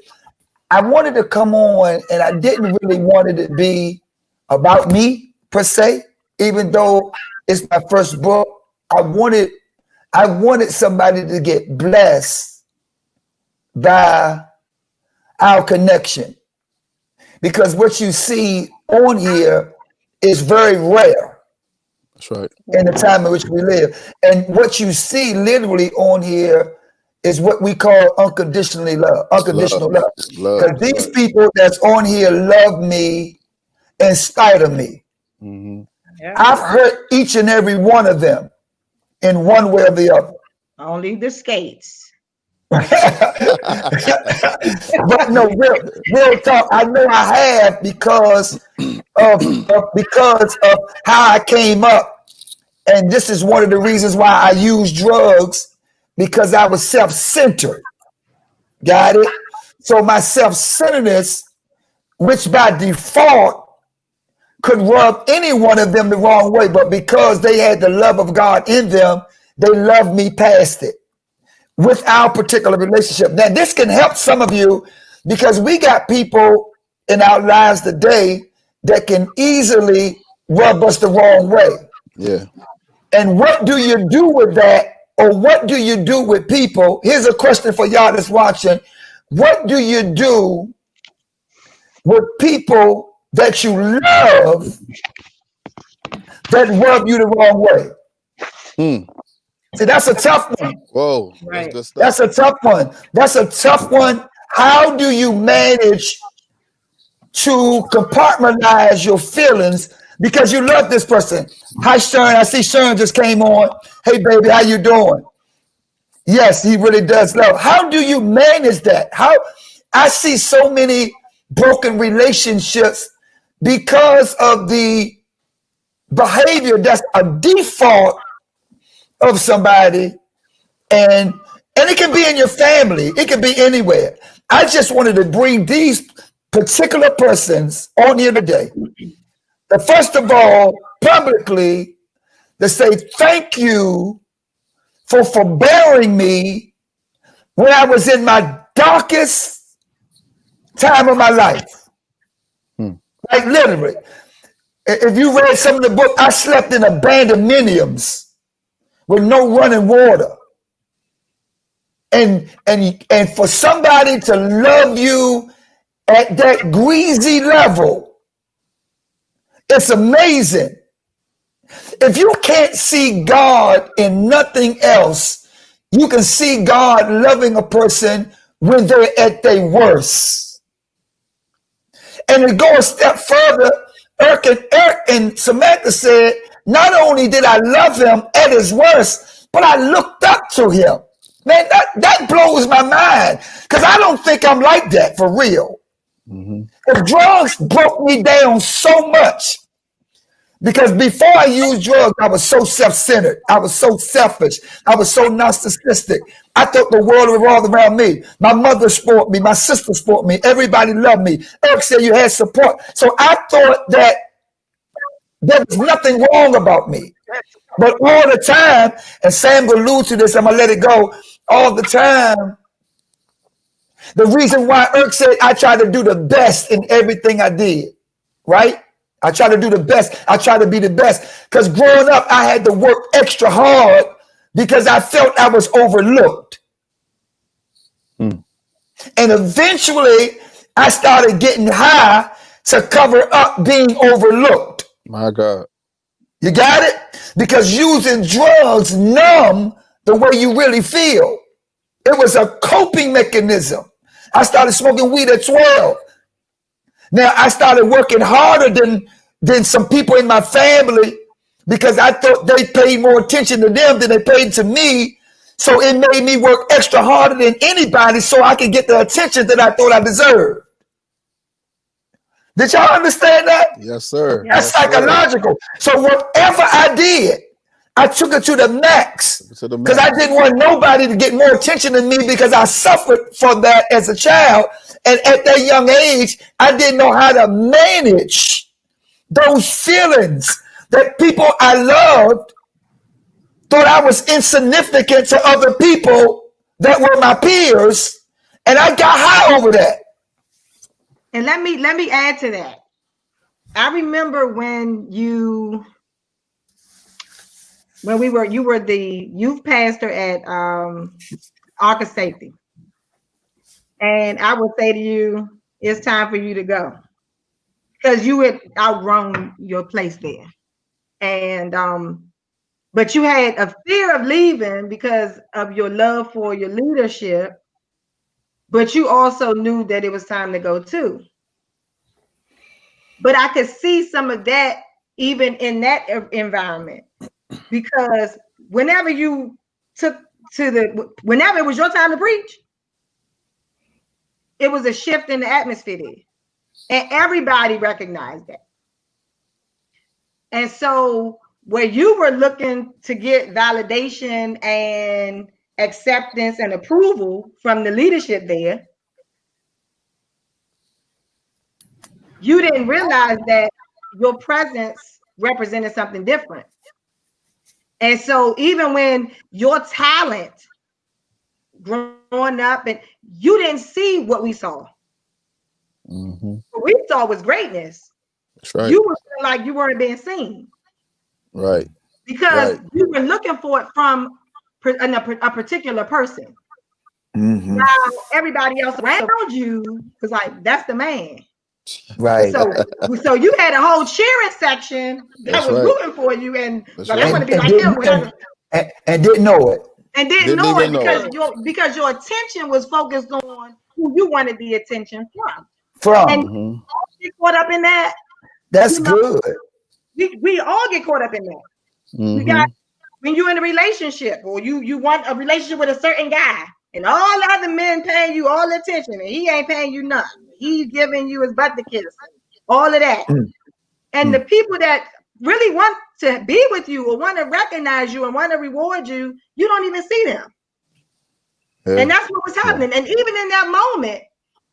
I wanted to come on and I didn't really want it to be about me per se, even though it's my first book. I wanted somebody to get blessed by our connection, because what you see on here is very rare. That's right. In the time in which we live. And what you see literally on here is what we call unconditional love. Unconditional love. Because these people that's on here love me in spite of me. Yeah. I've hurt each and every one of them in one way or the other. Only the skates. But no, real talk. I know I have because of how I came up. And this is one of the reasons why I use drugs, because I was self-centered. Got it? So my self-centeredness, which by default could rub any one of them the wrong way, but because they had the love of God in them, they loved me past it with our particular relationship. Now, this can help some of you because we got people in our lives today that can easily rub us the wrong way. Yeah. And what do you do with that? Or what do you do with people? Here's a question for y'all that's watching. What do you do with people that you love that rub you the wrong way? See, that's a tough one. Whoa, Right. that's good stuff. That's a tough one. That's a tough one. How do you manage to compartmentalize your feelings because you love this person? Hi, Sharon. I see Sharon just came on. Hey, baby, how you doing? Yes, he really does love. How do you manage that? How I see so many broken relationships because of the behavior that's a default of somebody, and it can be in your family, it can be anywhere. I just wanted to bring these particular persons on here today. First of all, publicly, to say thank you for forbearing me when I was in my darkest time of my life. Like literally. If you read some of the book, I slept in abandonments with no running water. And for somebody to love you at that greasy level, it's amazing. If you can't see God in nothing else, you can see God loving a person when they're at their worst. And to go a step further, Eric and Samantha said, not only did I love him at his worst, but I looked up to him. Man, that blows my mind because I don't think I'm like that for real. If drugs broke me down so much, because before I used drugs, I was so self-centered. I was so selfish. I was so narcissistic. I thought the world revolved around me. My mother supported me. My sister supported me. Everybody loved me. Eric said you had support. So I thought that there was nothing wrong about me. But all the time, and Sam will allude to this, I'm going to let it go. All the time, the reason why Eric said I tried to do the best in everything I did, right? I try to do the best. I try to be the best. Because growing up, I had to work extra hard because I felt I was overlooked. And eventually, I started getting high to cover up being overlooked. My God. You got it? Because using drugs numb the way you really feel. It was a coping mechanism. I started smoking weed at 12. Now, I started working harder than some people in my family because I thought they paid more attention to them than they paid to me. So it made me work extra harder than anybody so I could get the attention that I thought I deserved. Did y'all understand that? Yes, sir. That's psychological. So whatever I did, I took it to the max because I didn't want nobody to get more attention than me because I suffered from that as a child. And at that young age, I didn't know how to manage those feelings that people I loved thought I was insignificant to other people that were my peers. And I got high over that. And let me add to that. I remember when you were the youth pastor at Arca Safety. And I would say to you, it's time for you to go. Because you had outgrown your place there. And but you had a fear of leaving because of your love for your leadership. But you also knew that it was time to go too. But I could see some of that even in that environment. Because whenever you whenever it was your time to preach, it was a shift in the atmosphere there. And everybody recognized that. And so where you were looking to get validation and acceptance and approval from the leadership there, you didn't realize that your presence represented something different. And so even when your talent growing up, and you didn't see what we saw. What we saw was greatness. That's right. You were like you weren't being seen. Right. Because you were looking for it from a particular person. Now everybody else around you was like, that's the man. Right. So you had a whole cheering section that was rooting for you, and I want to be like him. And didn't know it. And didn't know it because your attention was focused on who you wanted the attention from. And you get caught up in that. That's good. We all get caught up in that. You got when you're in a relationship, or you want a relationship with a certain guy, and all the other men paying you all the attention, and he ain't paying you nothing. He's giving you his butt to kiss, all of that. And the people that really want to be with you or want to recognize you and want to reward you, you don't even see them. And that's what was happening. And even in that moment,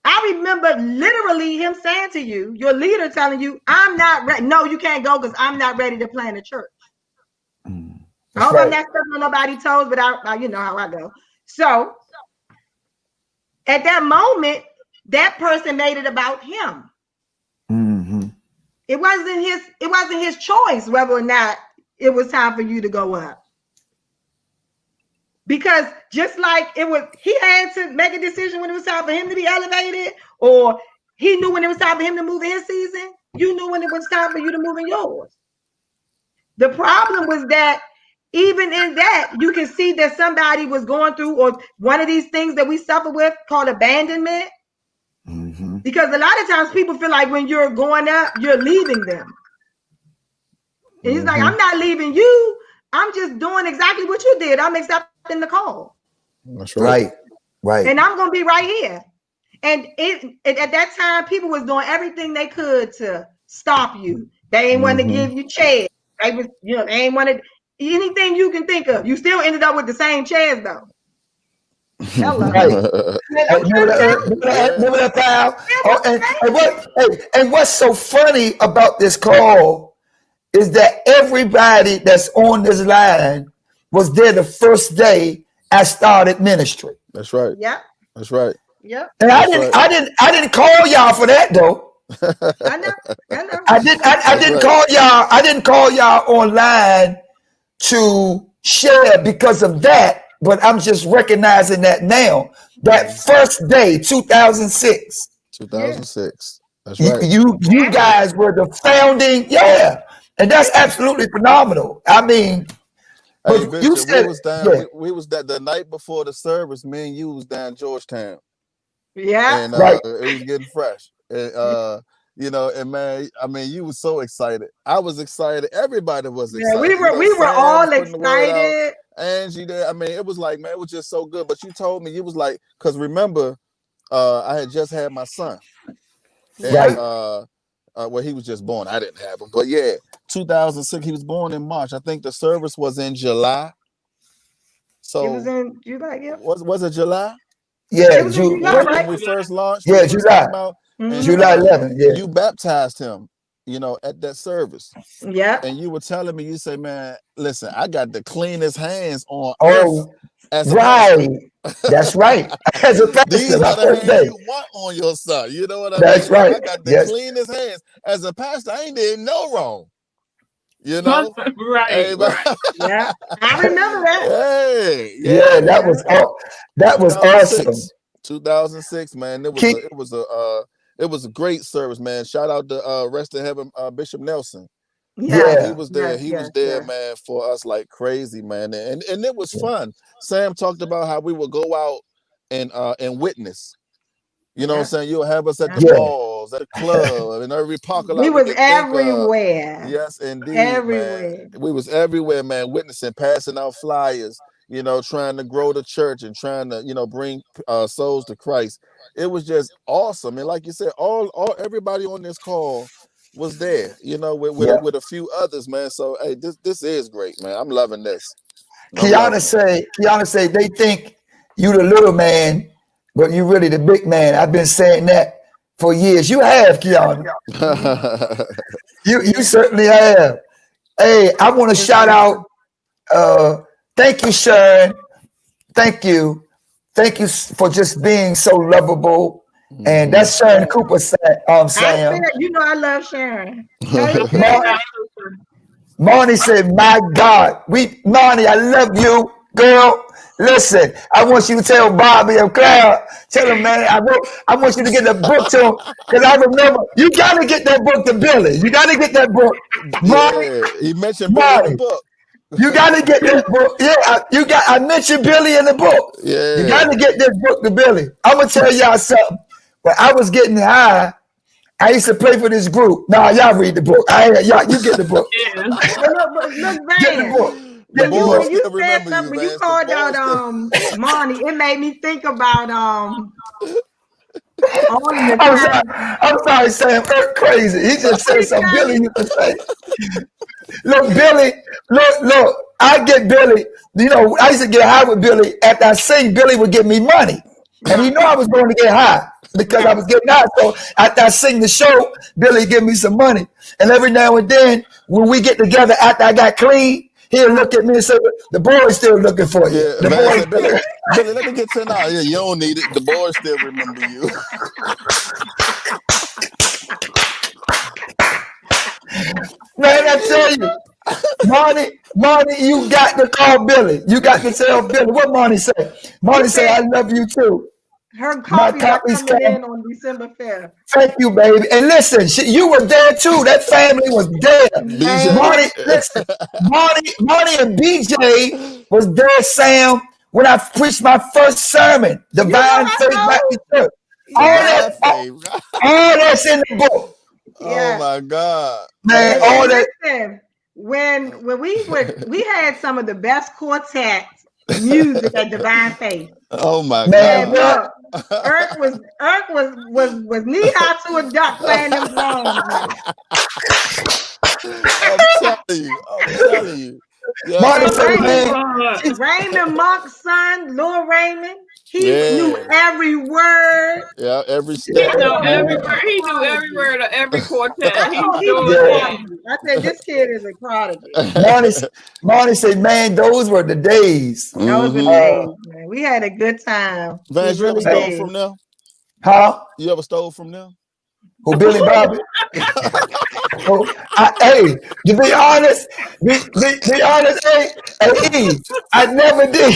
I remember literally him saying to you, your leader telling you, I'm not ready. No, you can't go because I'm not ready to plant a church. I hope I'm not stepping on nobody's toes, but I you know how I go. So at that moment, that person made it about him. It wasn't his choice whether or not it was time for you to go up. Because just like he had to make a decision when it was time for him to be elevated, or he knew when it was time for him to move in his season, you knew when it was time for you to move in yours. The problem was that even in that, you can see that somebody was going through, or one of these things that we suffer with called abandonment. Because a lot of times people feel like when you're going up, you're leaving them. And he's like, I'm not leaving you. I'm just doing exactly what you did. I'm accepting the call. That's right. Right. And I'm going to be right here. And at that time, people was doing everything they could to stop you. They ain't want to give you chairs. They ain't want to, anything you can think of. You still ended up with the same chairs though. Hello. Remember that, pal? And what's so funny about this call is that everybody that's on this line was there the first day I started ministry. That's right. Yeah. That's right. Yep. And I didn't call y'all for that though. I know. I didn't call y'all. I didn't call y'all online to share because of that. But I'm just recognizing that now. That first day, 2006. 2006. That's right. You guys were the founding, and that's absolutely phenomenal. I mean, hey, Bishop, you said we was the night before the service. Me and you was down Georgetown. Yeah, and it was getting fresh. And, and man, I mean, you were so excited. I was excited. Everybody was excited. Yeah, we were all excited. Angie there. I mean, it was like, man, it was just so good. But you told me, you was like, because remember, I had just had my son. And, well, he was just born. I didn't have him. But yeah, 2006, he was born in March. I think the service was in July. So it was in July, yeah. Was it July? Yeah, July, right? When we first launched. Yeah, July. July 11th. Yeah. You baptized him, at that service. Yeah. And you were telling me, you say, man, listen, I got the cleanest hands on earth. Right. That's right. As a pastor, these are the hands you want on your son. You know what I mean? That's right. I got the cleanest hands. As a pastor, I ain't did no wrong. You know? Right. Hey, yeah. I remember that. Hey. Yeah, that was awesome. 2006, man. It was a great service, man. Shout out to Rest in Heaven, Bishop Nelson. Yeah, he was there. He was there, man, for us like crazy, man. And it was fun. Sam talked about how we would go out and witness. You know what I'm saying? You'll have us at the malls, at the club, and every parking lot. We was everywhere. Yes, indeed. Everywhere. Man. We was everywhere, man, witnessing, passing out flyers, trying to grow the church and trying to, bring souls to Christ. It was just awesome. And like you said, everybody on this call was there, with a few others, man. So hey, this is great, man. I'm loving this. Kiana say they think you the little man, but you really the big man. I've been saying that for years. You have, Kiana. You certainly have. Hey, I want to shout out. Thank you, Sharon. Thank you for just being so lovable. And that's Sharon Cooper saying. You know I love Sharon. Marnie said, "My God, Marnie, I love you, girl. Listen, I want you to tell Bobby and Clara, tell them, man, I want you to get the book to him, because I remember you gotta get that book to Billy. You gotta get that book. Marnie, he mentioned Billy in the book. You gotta get that book. Yeah, I mentioned Billy in the book. Yeah, you gotta get this book to Billy. I'm gonna tell y'all something. When I was getting high, I used to play for this group. Nah, y'all read the book. You get the book. Look, get the book. When you said something, when you called out Marnie, it made me think about I'm sorry, Sam. That's crazy. He just said something Billy used to say. Look, Billy, look, I get Billy. You know, I used to get high with Billy. After I sing, Billy would give me money. And he knew I was going to get high because I was getting high. So after I sing the show, Billy give me some money. And every now and then, when we get together after I got clean, he'll look at me and say, "The boy's still looking for you." Yeah, man, Billy, let me get you now. Yeah, you don't need it. The boys still remember you. Man, I tell you, Marnie, you got to call Billy. You got to tell Billy. What Marnie say? Marnie say, "I love you too." Her copies coming in on December 5th. Thank you, baby. And listen, you were there too. That family was there. Marnie and BJ was there, Sam, when I preached my first sermon, Divine Faith Baptist Church. All that's in the book. Yeah. Oh my God, man! All that. Listen, when we had some of the best quartet music at Divine Faith. Oh my God! Look, Irk was knee high to a duck playing them drums. I'm telling you. Yeah. Raymond Monk's son, Lil Raymond. He knew every word. Yeah, every step. He knew every word. He knew every word of every quartet. I said, this kid is a prodigy. Marnie said, "Man, those were the days. Those were the days, man. We had a good time." Vance, you ever stole from them? Huh? You ever stole from them? Who, Billy Bobby? Hey, to be honest, hey, I never did.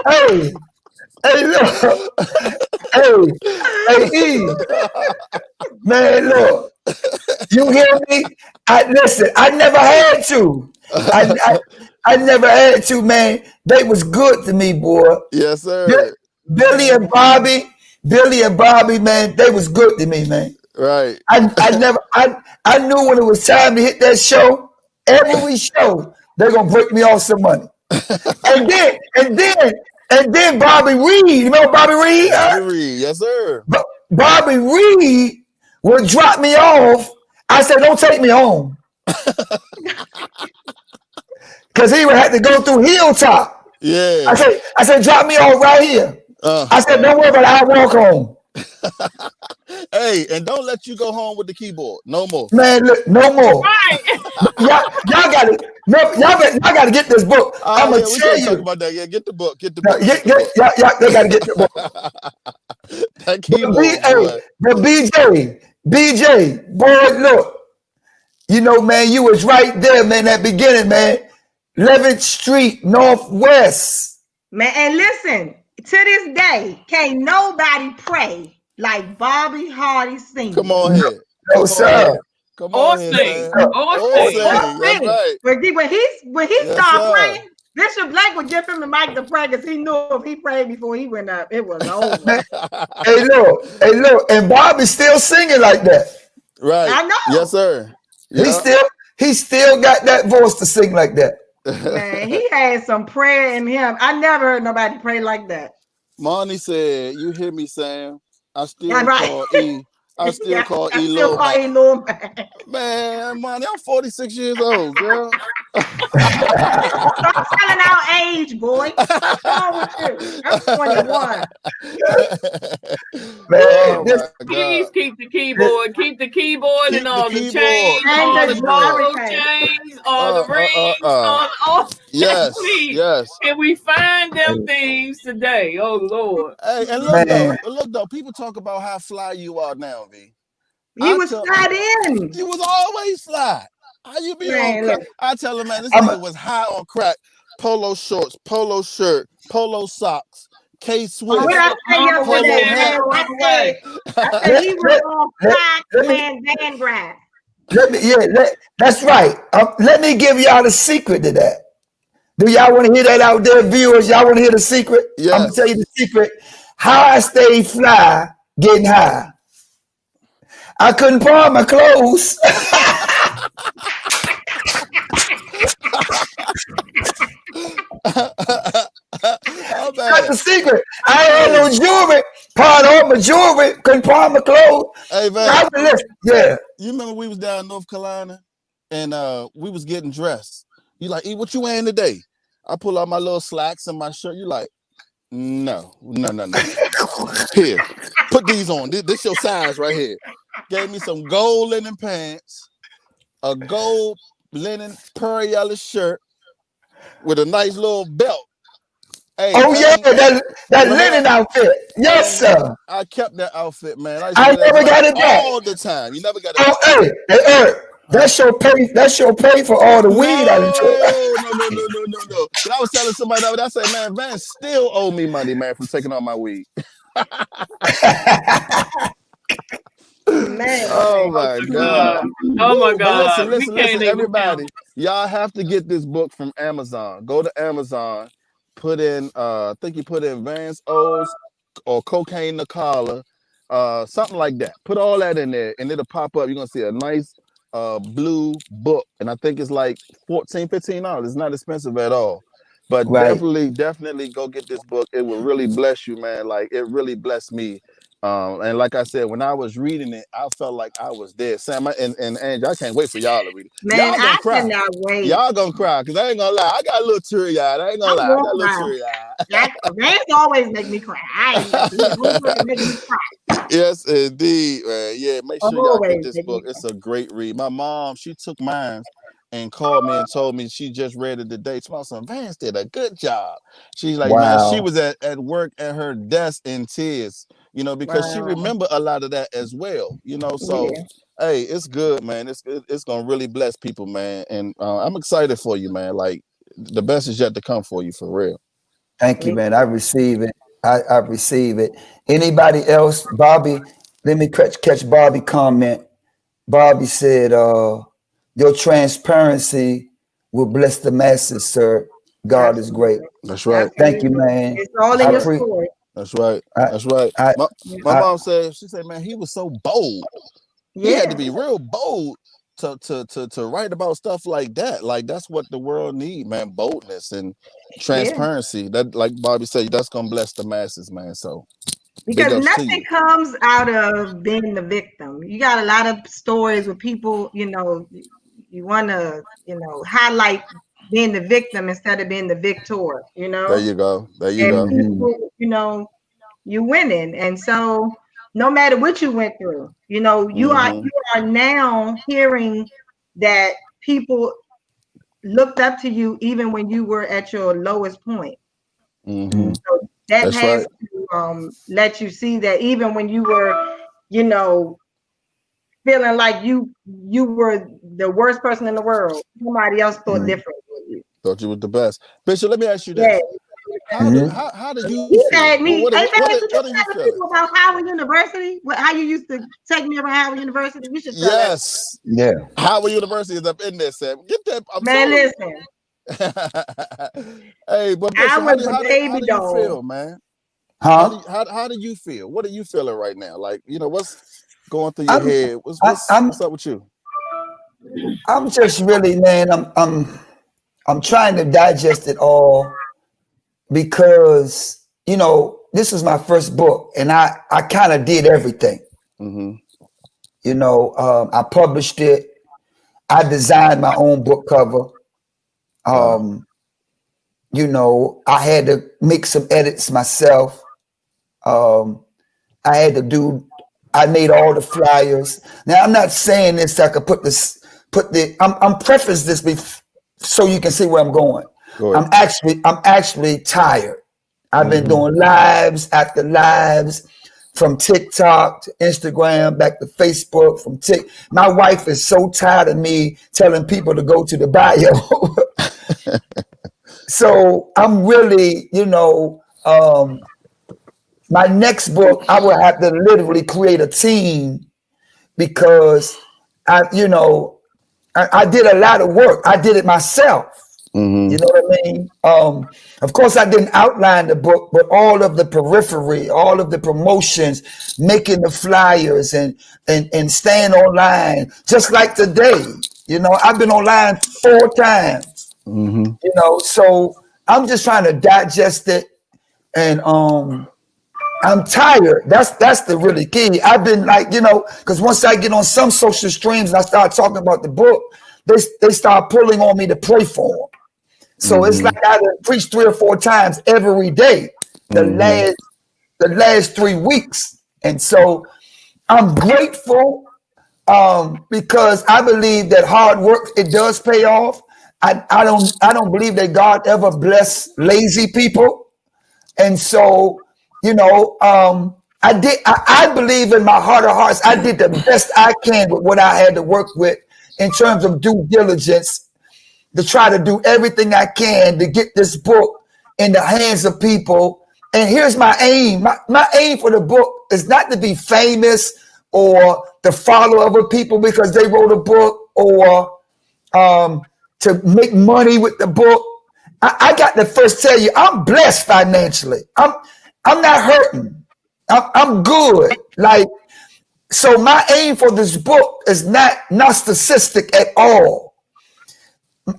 Hey, man, look, you hear me? Listen, I never had to. I never had to, man. They was good to me, boy. Yes, sir. Billy and Bobby, man, they was good to me, man. Right. I knew when it was time to hit that show, every show, they're gonna break me off some money. and then Bobby Reed, you know Bobby Reed? Bobby Reed, yes, sir. Bobby Reed would drop me off. I said, "Don't take me home." Because he would have to go through Hilltop. Yeah. I said, "Drop me off right here." I said, "Don't worry about it, I'll walk home." Hey, and don't let you go home with the keyboard. No more. Man, look, no more. Right. y'all got it. Y'all got to get this book. I'm gonna tell you. Talk about that. Yeah, get the book. Get the book. They got to get the book. That keyboard. The BJ, boy, look. You know, man, you was right there, man. That beginning, man. 11th Street Northwest. Man, and listen. To this day, can't nobody pray like Bobby Hardy singing. Come on here. No, sir. Come on here. That's right. When he started praying, Bishop Blake would give him the mic to pray because he knew if he prayed before he went up, it was over. Hey, look, and Bobby's still singing like that. Right. I know. Yes, sir. Yeah. He still got that voice to sing like that. Man, he had some prayer in him. I never heard nobody pray like that. Marnie said, "You hear me, Sam? I still call E. I still call E Lord. Man, Marnie, I'm 46 years old, girl. Stop telling our age, boy. What's wrong with you? I'm 21. Man, please keep the keyboard, and all the chains, And all the the jewelry gold chains, all the rings, all yes, please. yes. Can we find them things today? Oh Lord. Hey, and look though, people talk about how fly you are now, V. He was flat in. You was always fly. How you be on crack? I tell him, man, this nigga was high on crack. Polo shorts, polo shirt, polo socks, K-Swiss. What I said he was on crack playing Van Graff. That's right. Let me give y'all the secret to that. Do y'all want to hear that out there, viewers? Y'all want to hear the secret? Yes. I'm gonna tell you the secret. How I stay fly getting high. I couldn't pawn my clothes. That's the secret. I ain't had no jewelry. Pawned all my jewelry. Couldn't pawn my clothes. Hey man, yeah. You remember we was down in North Carolina and we was getting dressed. You like, E, what you wearing today? I pull out my little slacks and my shirt. You like, no. Here, put these on. This your size right here. Gave me some gold linen pants, a gold linen pearl yellow shirt with a nice little belt. Hey, that linen outfit. Yes, sir. I kept that outfit, man. I never got it back all the time. You never got it back. Hey, Eric. That's your pay for all the weed I took. No. But I was telling somebody that I said, man, Van still owe me money, man, for taking all my weed. Man. Oh my God. Oh my God. Listen, everybody. Y'all have to get this book from Amazon. Go to Amazon, put in I think you put in Vance O's or Cocaine the Collar, something like that. Put all that in there and it'll pop up. You're gonna see a nice blue book, and I think it's like $14-15. It's not expensive at all. But definitely go get this book. It will really bless you, man. Like it really blessed me. And like I said, when I was reading it, I felt like I was there. Sam and Angie, I can't wait for y'all to read it. Man, y'all gonna cry. Cannot wait. Y'all gonna cry because I ain't gonna lie. I got a little teary-eyed. I ain't gonna lie. I got a little teary-eyed. Vance always make me cry. Make me cry. Yes, indeed. Yeah, make sure y'all get this book. It's a great read. My mom, she took mine and called me and told me she just read it today. My son Vance did a good job. She's like, man, she was at work at her desk in tears, you know, because she remembered a lot of that as well, you know. So, hey, it's good, man. It's gonna really bless people, man. And I'm excited for you, man. Like the best is yet to come for you, for real. Thank you, man. I receive it. I receive it. Anybody else? Bobby, let me catch Bobby comment. Bobby said, your transparency will bless the masses, sir. God is great. That's right. Thank you, man. It's all in your story. That's right. That's right. My mom said, she said, man, he was so bold. He had to be real bold to write about stuff like that. Like that's what the world need, man. Boldness and transparency. That, like Bobby said, that's gonna bless the masses, man. So because nothing comes out of being the victim. You got a lot of stories with people, you know, you want to, you know, highlight being the victim instead of being the victor, you know. There you go. People, you know, you winning. And so no matter what you went through, you know, you are now hearing that people looked up to you even when you were at your lowest point. So that has to let you see that even when you were, you know, feeling like you were the worst person in the world, somebody else thought different of you. Thought you were the best. Bishop, let me ask you this. How did you feel? Had me. What you feel about Howard University? How you used to take me around Howard University? We should tell yes. Yeah. Howard University is up in there, Sam. Get that. Listen. Hey, but Bishop, I was how a baby do doll. you feel, man? Huh? How do you feel? What are you feeling right now? Like, you know, what's going through your head? What's up with you? I'm just really, man, I'm trying to digest it all because, you know, this is my first book and I kind of did everything. You know, I published it. I designed my own book cover. You know, I had to make some edits myself. I made all the flyers. Now, I'm not saying this so I could I'm preface this so you can see where I'm going. I'm actually tired. I've been doing lives after lives, from TikTok to Instagram, back to Facebook, My wife is so tired of me telling people to go to the bio. So I'm really, you know, my next book, I will have to literally create a team, because I did a lot of work. I did it myself. You know what I mean? Of course, I didn't outline the book, but all of the periphery, all of the promotions, making the flyers and staying online, just like today. You know, I've been online 4 times. You know, so I'm just trying to digest it, and I'm tired. That's the really key. I've been like, you know, because once I get on some social streams and I start talking about the book, they start pulling on me to pray for them. So it's like I preach 3 or 4 times every day the last 3 weeks, and so I'm grateful because I believe that hard work, it does pay off. I don't believe that God ever bless lazy people, and so, you know, I believe in my heart of hearts, I did the best I can with what I had to work with in terms of due diligence, to try to do everything I can to get this book in the hands of people. And here's my aim. My aim for the book is not to be famous or to follow other people because they wrote a book, or to make money with the book. I got to first tell you, I'm blessed financially. I'm not hurting. I'm good. Like, so my aim for this book is not narcissistic at all.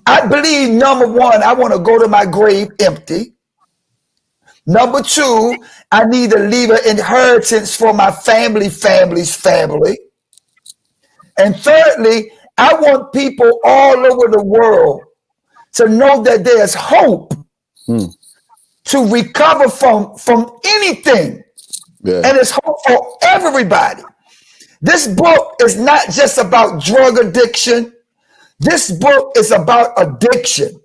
I believe, number 1, I want to go to my grave empty. Number 2, I need to leave an inheritance for my family's family. And thirdly, I want people all over the world to know that there's hope to recover from anything. Yeah. And it's hope for everybody. This book is not just about drug addiction. This book is about addiction.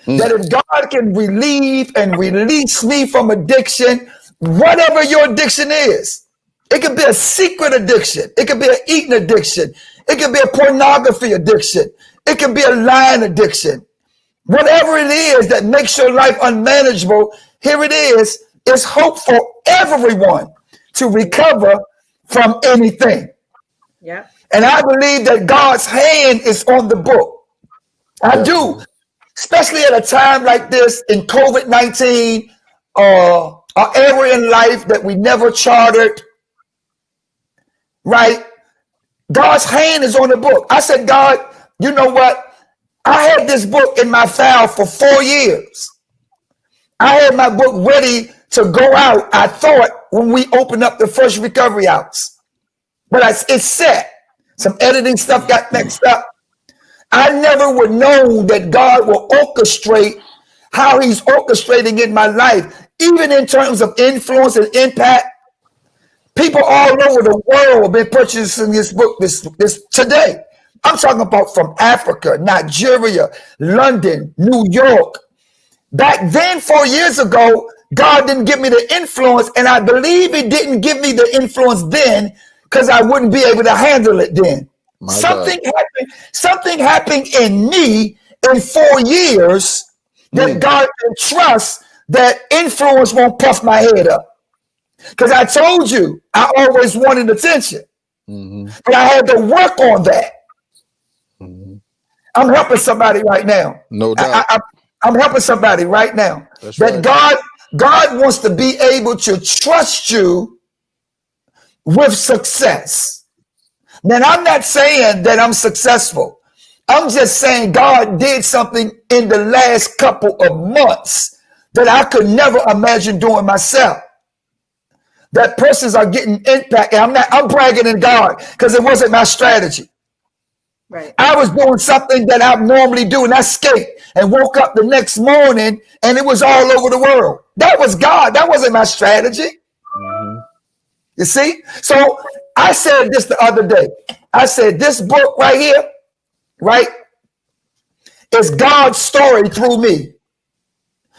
That if God can relieve and release me from addiction, whatever your addiction is, it could be a secret addiction. It could be an eating addiction. It could be a pornography addiction. It could be a lying addiction. Whatever it is that makes your life unmanageable, here it is. It's hope for everyone to recover from anything. Yeah. And I believe that God's hand is on the book. I do. Especially at a time like this in COVID-19, an area in life that we never chartered, right? God's hand is on the book. I said, God, you know what? I had this book in my file for 4 years. I had my book ready to go out, I thought, when we opened up the first recovery house. But it's set. Some editing stuff got mixed up. I never would know that God will orchestrate how he's orchestrating in my life, even in terms of influence and impact. People all over the world have been purchasing this book this today. I'm talking about from Africa, Nigeria, London, New York. Back then, 4 years ago, God didn't give me the influence, and I believe he didn't give me the influence then because I wouldn't be able to handle it then. Something happened in me in 4 years that God can trust that influence won't puff my head up. Because I told you, I always wanted attention. But I had to work on that. I'm helping somebody right now. No doubt. I'm helping somebody right now. That's that right. God wants to be able to trust you with success. Now, I'm not saying that I'm successful. I'm just saying God did something in the last couple of months that I could never imagine doing myself. That persons are getting impact. I'm bragging in God because it wasn't my strategy. Right. I was doing something that I normally do, and I escaped and woke up the next morning, and it was all over the world. That was God. That wasn't my strategy. Mm-hmm. You see? So I said this the other day. I said, this book right here, right, is God's story through me.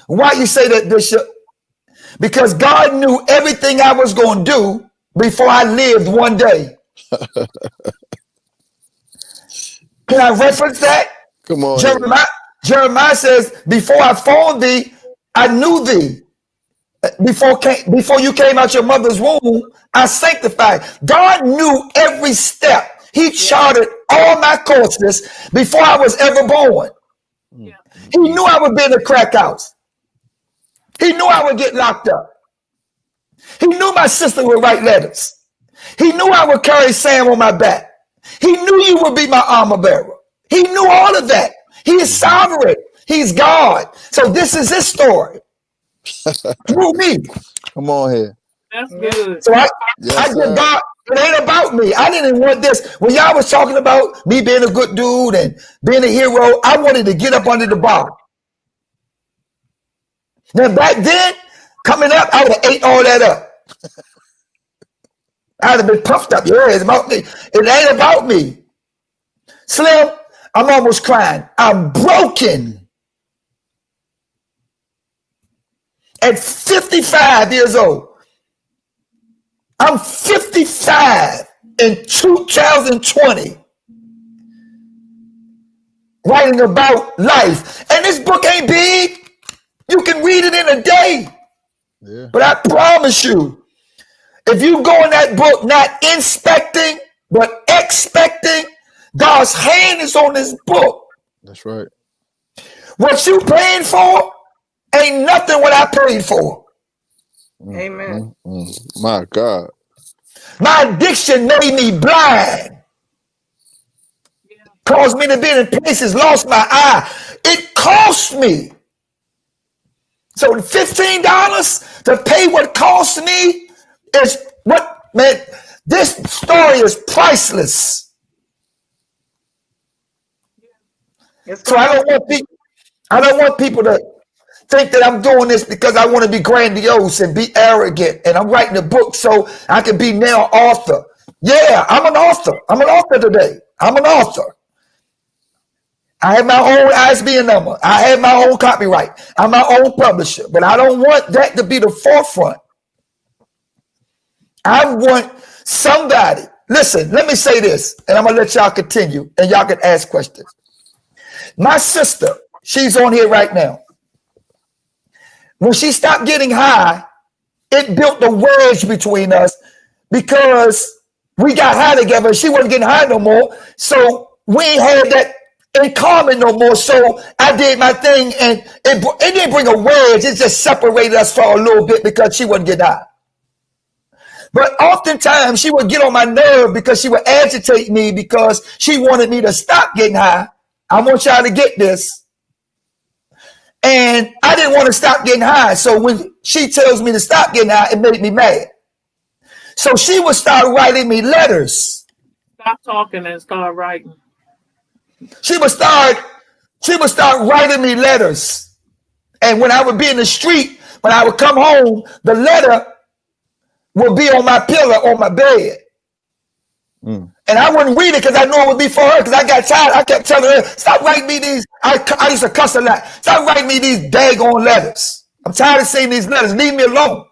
Why you say that, Bishop? Because God knew everything I was going to do before I lived one day. Can I reference that? Come on. Jeremiah says, before I formed thee, I knew thee. Before you came out your mother's womb, I sanctified. God knew every step. He charted all my courses before I was ever born. Yeah. He knew I would be in a crack house. He knew I would get locked up. He knew my sister would write letters. He knew I would carry Sam on my back. He knew you would be my armor bearer. He knew all of that. He is sovereign. He's God. So this is his story through me. Come on here. That's good. So I Yes, give sir. God, it ain't about me. I didn't want this. When y'all was talking about me being a good dude and being a hero, I wanted to get up under the bar. Now back then, coming up, I would have ate all that up. I'd have been puffed up. Yeah, it's about me. It ain't about me. Slim, I'm almost crying. I'm broken. At 55 years old. I'm 55 in 2020. Writing about life. And this book ain't big. You can read it in a day. Yeah. But I promise you, if you go in that book not inspecting, but expecting, God's hand is on this book. That's right. What you paying for ain't nothing what I paid for. Amen. My God. My addiction made me blind. Caused me to be in places, lost my eye. It cost me. So $15 to pay what cost me is what, man, this story is priceless. So I don't want people to think that I'm doing this because I want to be grandiose and be arrogant. And I'm writing a book so I can be now author. Yeah, I'm an author. I'm an author today. I'm an author. I have my own ISBN number. I have my own copyright. I'm my own publisher. But I don't want that to be the forefront. I want somebody. Listen, let me say this, and I'm going to let y'all continue, and y'all can ask questions. My sister, she's on here right now. When she stopped getting high, it built a wedge between us because we got high together. She wasn't getting high no more. So we ain't had that in common no more. So I did my thing, and it didn't bring a wedge. It just separated us for a little bit because she wouldn't get high. But oftentimes she would get on my nerve because she would agitate me because she wanted me to stop getting high. I want y'all to get this. And I didn't want to stop getting high. So when she tells me to stop getting high, it made me mad. So she would start writing me letters. Stop talking and start writing. She would start writing me letters. And when I would be in the street, when I would come home, the letter would be on my pillow, on my bed. And I wouldn't read it because I knew it would be for her because I got tired. I kept telling her, stop writing me these. I used to cuss a lot. Stop writing me these daggone letters. I'm tired of seeing these letters. Leave me alone.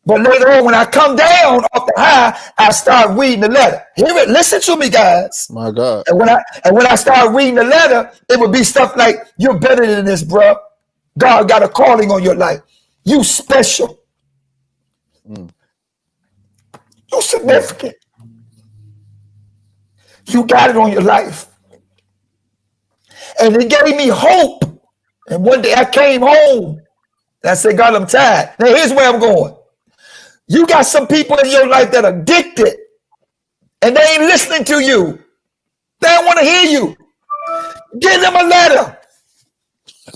But later on, when I come down off the high, I start reading the letter. Hear it. Listen to me, guys. My God. And when I start reading the letter, it would be stuff like, you're better than this, bro. God got a calling on your life. You special. You significant. You got it on your life. And it gave me hope. And one day I came home and I said, God, I'm tired. Now here's where I'm going. You got some people in your life that are addicted and they ain't listening to you. They don't want to hear you. Give them a letter.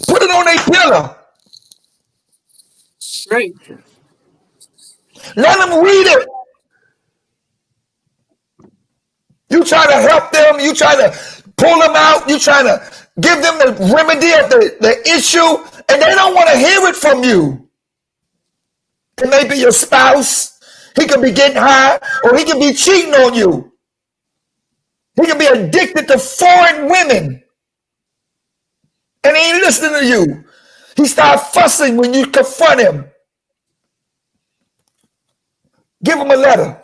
Put it on their pillow. Great. Let them read it. You try to help them. You try to pull them out. You try to give them the remedy of the issue, and they don't want to hear it from you. It may be your spouse. He could be getting high, or he could be cheating on you. He could be addicted to foreign women, and he ain't listening to you. He starts fussing when you confront him. Give him a letter.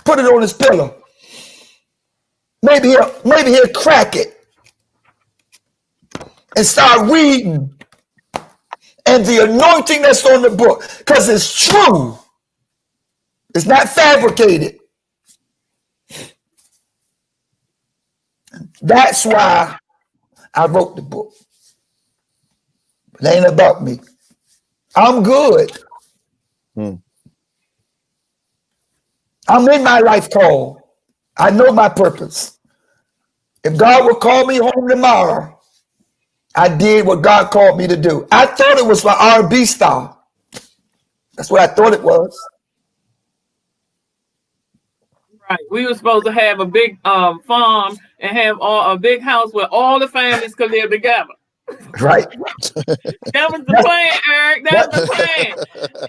Put it on his pillow. Maybe he'll crack it and start reading. And the anointing that's on the book, because it's true. It's not fabricated. That's why I wrote the book. It ain't about me. I'm good. I'm in my life call. I know my purpose. If God will call me home tomorrow, I did what God called me to do. I thought it was my R&B star. That's what I thought it was. Right. We were supposed to have a big farm and have a big house where all the families could live together. Right. That was the plan, Eric. That was the plan.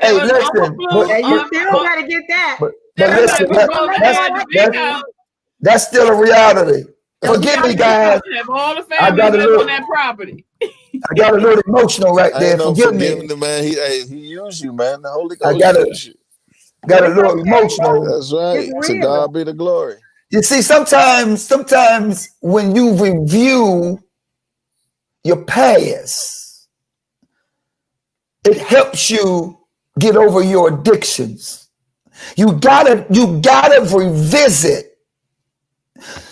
Hey, listen. You still got to get that. But listen, that's still a reality. Forgive me, guys. Have all the families live on that property. I got a little emotional right there. Forgive me. Man. He used you, man. The Holy Ghost used you. Got a little emotional. That's right. To God be the glory. You see, sometimes when you review your past, it helps you get over your addictions. You gotta revisit.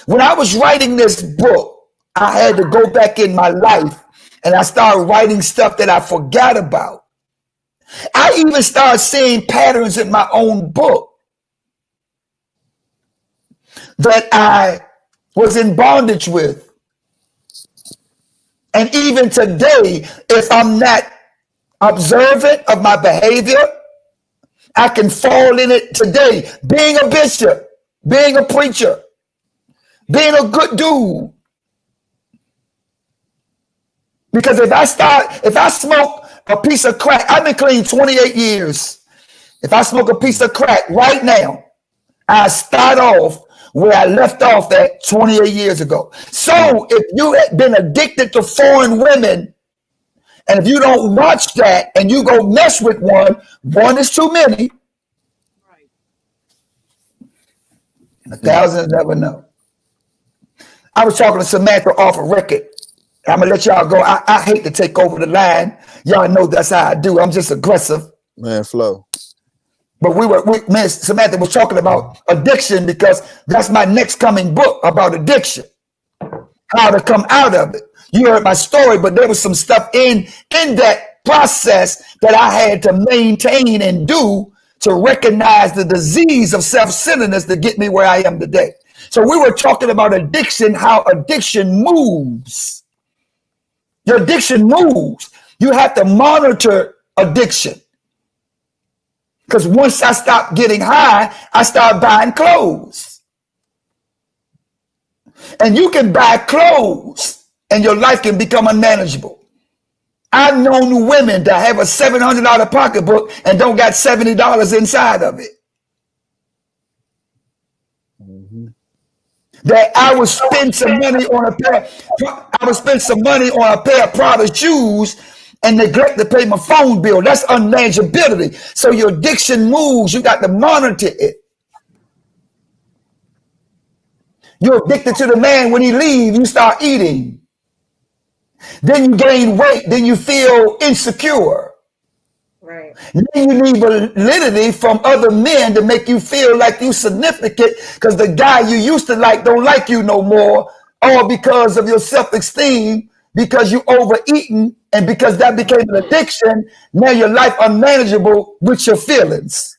When I was writing this book, I had to go back in my life and I started writing stuff that I forgot about. I even started seeing patterns in my own book that I was in bondage with. And even today, if I'm not observant of my behavior, I can fall in it today. Being a bishop, being a preacher, being a good dude. Because if I smoke a piece of crack, I've been clean 28 years. If I smoke a piece of crack right now, I start off where I left off at 28 years ago. So if you had been addicted to foreign women, and if you don't watch that and you go mess with one is too many. Right. 1,000 never know. I was talking to Samantha off a record. I'm gonna let y'all go. I hate to take over the line. Y'all know that's how I do. I'm just aggressive. Man, flow. But Samantha was talking about addiction because that's my next coming book about addiction. How to come out of it. You heard my story, but there was some stuff in that process that I had to maintain and do to recognize the disease of self-centeredness to get me where I am today. So we were talking about addiction, how addiction moves. Your addiction moves. You have to monitor addiction. Because once I stopped getting high, I started buying clothes. And you can buy clothes and your life can become unmanageable. I've known women that have a $700 pocketbook and don't got $70 inside of it. Mm-hmm. That I would spend some money on a pair of Prada shoes and neglect to pay my phone bill. That's unmanageability. So your addiction moves. You got to monitor it. You're addicted to the man. When he leaves, you start eating. Then you gain weight. Then you feel insecure. Right. Then you need validity from other men to make you feel like you significant because the guy you used to like don't like you no more, all because of your self-esteem, because you overeaten, and because that became an addiction. Now your life unmanageable with your feelings.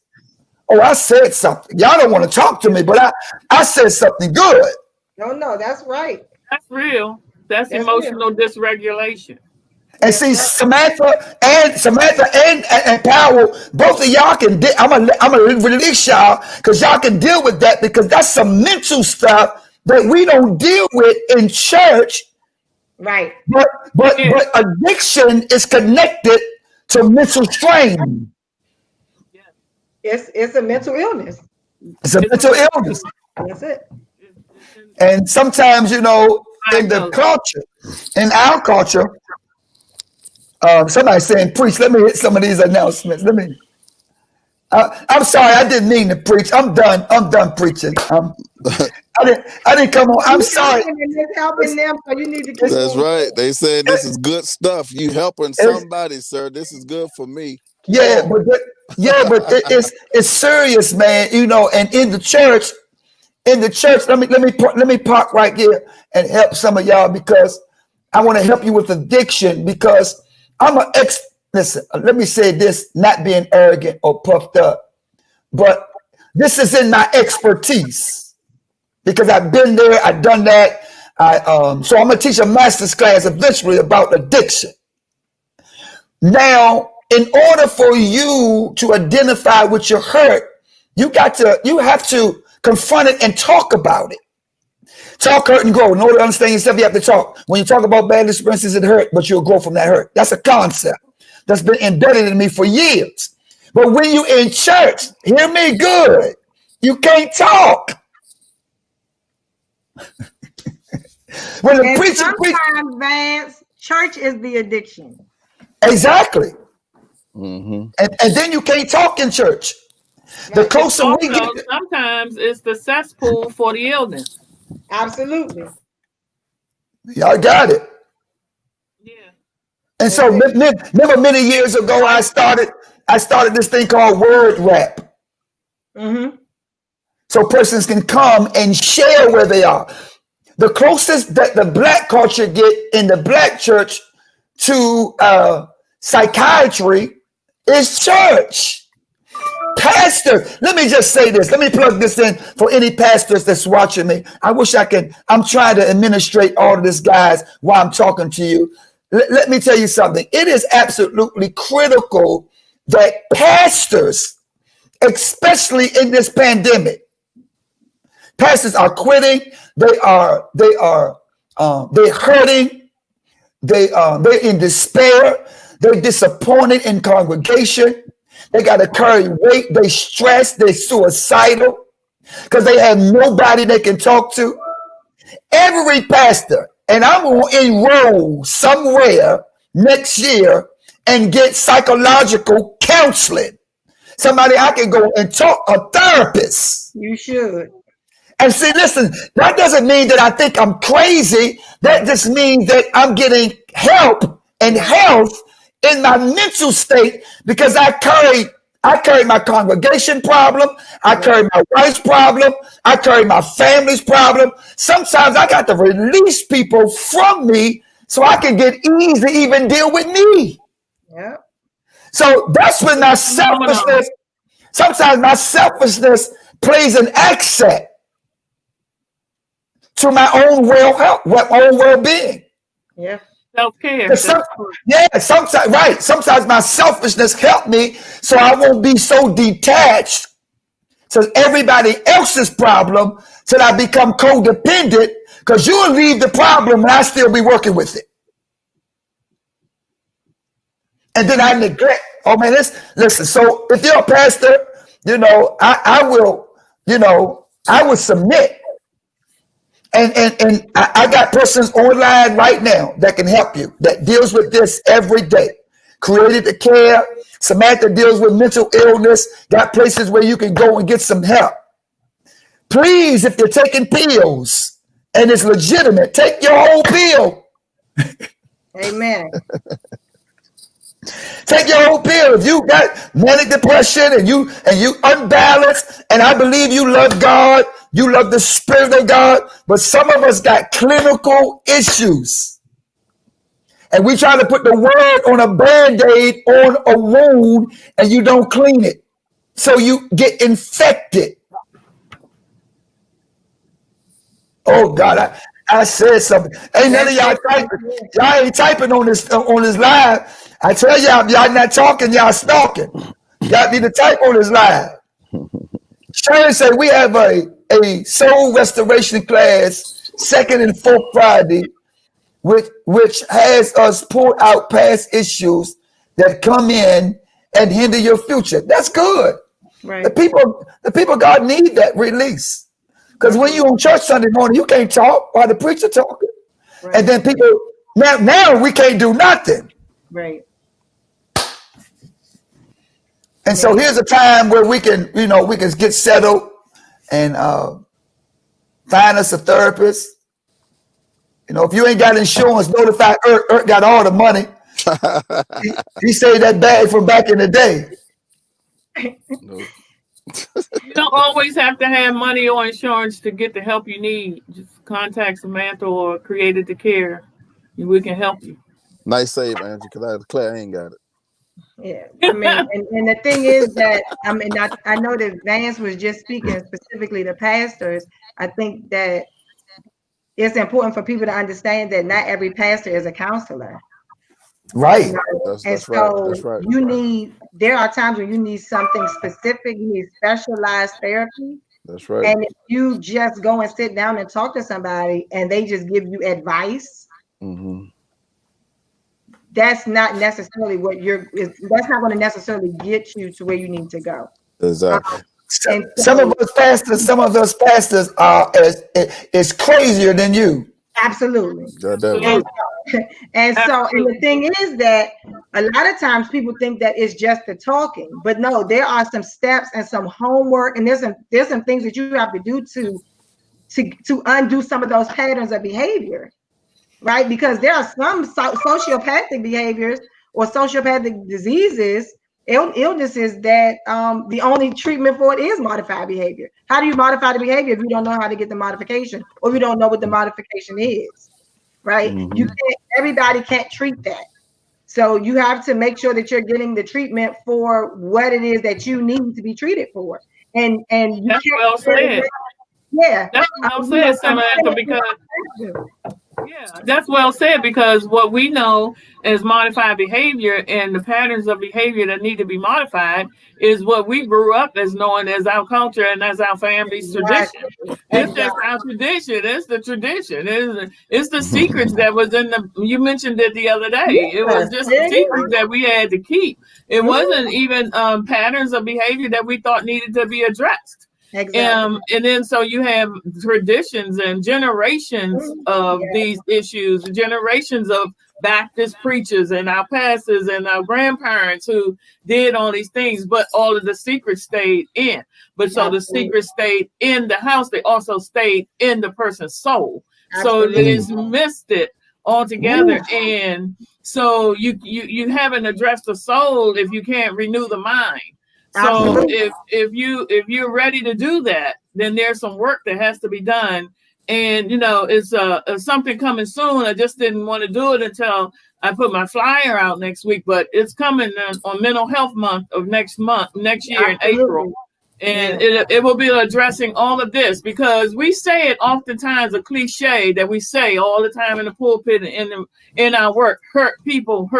Oh, I said something. Y'all don't want to talk to me, but I said something good. No, that's right. That's real. That's emotional dysregulation. And see, Samantha and Powell, both of y'all can. I'm gonna release y'all because y'all can deal with that, because that's some mental stuff that we don't deal with in church. Right. But addiction is connected to mental strain. It's a mental illness. It's a mental illness. That's it. And sometimes, in the culture, in our culture, somebody's saying, preach. Let me hit some of these announcements. I'm sorry, I didn't mean to preach. I'm done preaching. I didn't come on. I'm sorry. It's helping them, so you need to keep That's going. right. They said this is good stuff. You helping somebody, sir. This is good for me. Yeah, but it's serious, man. And in the church, let me park right here and help some of y'all, because I want to help you with addiction, because I'm listen, let me say this, not being arrogant or puffed up, but this is in my expertise, because I've been there, I've done that. So I'm gonna teach a master's class eventually about addiction. Now, in order for you to identify what you're hurt, you have to confront it and talk about it. Talk, hurt, and grow. In order to understand yourself, you have to talk. When you talk about bad experiences, it hurt, but you'll grow from that hurt. That's a concept that's been embedded in me for years. But when you're in church, hear me good, you can't talk. When the preacher sometimes, Vance, church is the addiction. Exactly. Mm-hmm. And then you can't talk in church. The closer we get, sometimes it's the cesspool for the illness. Absolutely. Y'all got it. Yeah. And so remember many years ago, I started this thing called Word Rap. Mm-hmm. So persons can come and share where they are. The closest that the black culture get in the black church to psychiatry is church. Pastor, let me just say this. Let me plug this in for any pastors that's watching me. I wish I could. I'm trying to administrate all of this, guys, while I'm talking to you. Let me tell you something. It is absolutely critical that pastors, especially in this pandemic, pastors are quitting. They're hurting. They're in despair. They're disappointed in congregation. They got to carry weight. They stressed. They're suicidal because they have nobody they can talk to. Every pastor, and I'm going to enroll somewhere next year and get psychological counseling. Somebody I can go and talk, a therapist. You should. And see, listen, that doesn't mean that I think I'm crazy. That just means that I'm getting help and health in my mental state, because I carry my congregation problem, I carry my wife's problem, I carry my family's problem. Sometimes I got to release people from me so I can get ease to even deal with me. Yeah. So that's when my selfishness, sometimes my selfishness plays an accent to my own well-being. Yeah. Self-care. Sometimes my selfishness helped me so I won't be so detached to everybody else's problem till I become codependent, because you'll leave the problem and I still be working with it. And then I neglect. Oh man, listen. So if you're a pastor, I will submit. And I got persons online right now that can help you, that deals with this every day. Created the Care. Samantha deals with mental illness. Got places where you can go and get some help. Please, if you're taking pills and it's legitimate, take your whole pill. Amen. Take your whole pill. If you got manic depression and you unbalanced, and I believe you love God, you love the Spirit of God, but some of us got clinical issues. And we try to put the word on a Band-Aid on a wound and you don't clean it. So you get infected. Oh God, I said something. Ain't none of y'all typing. Y'all ain't typing on this live. I tell y'all not talking, y'all stalking. Y'all need to type on this live. Sharon said we have a soul restoration class, 2nd and 4th Friday, which has us pull out past issues that come in and hinder your future. That's good. Right. The people God need that release. Because when you on church Sunday morning, you can't talk while the preacher talking. Right. And then people now we can't do nothing. Right. And so here's a time where we can get settled and find us a therapist. If you ain't got insurance, notify Ert got all the money. he saved that bag from back in the day. Nope. You don't always have to have money or insurance to get the help you need. Just contact Samantha or Created to Care, and we can help you. Nice save, Angie, because Claire ain't got it. Yeah, I mean, and the thing is that I know that Vance was just speaking specifically to pastors. I think that it's important for people to understand that not every pastor is a counselor. Right. That's right. There are times when you need something specific, you need specialized therapy. That's right. And if you just go and sit down and talk to somebody and they just give you advice, that's not necessarily that's not going to necessarily get you to where you need to go. Exactly. Some of us pastors are is crazier than you. Absolutely. And Absolutely. the thing is that a lot of times people think that it's just the talking, but no, there are some steps and some homework, and there's some things that you have to do to undo some of those patterns of behavior, right? Because there are some sociopathic behaviors or sociopathic diseases, illnesses that the only treatment for it is modified behavior. How do you modify the behavior if you don't know how to get the modification, or if you don't know what the modification is? Right? Everybody can't treat that. So you have to make sure that you're getting the treatment for what it is that you need to be treated for. And you that's can't well said. Yeah. That's well said, Samantha, because that's well said, because what we know as modified behavior and the patterns of behavior that need to be modified is what we grew up as knowing as our culture and as our family's tradition. It's just our tradition. It's the tradition. It's the secrets that was in you mentioned it the other day. It was just the secrets that we had to keep. It wasn't even patterns of behavior that we thought needed to be addressed. Exactly. And then so you have traditions and generations of these issues, generations of Baptist preachers and our pastors and our grandparents who did all these things, but all of the secrets stayed in. But so the secrets stayed in the house, they also stayed in the person's soul. So they just missed it altogether. And so you haven't addressed the soul if you can't renew the mind. So if you're ready to do that, then there's some work that has to be done. And it's something coming soon. I just didn't want to do it until I put my flyer out next week, but it's coming on Mental Health Month of next year in April. And it will be addressing all of this, because we say it oftentimes, a cliche that we say all the time in the pulpit and in our work: hurt people.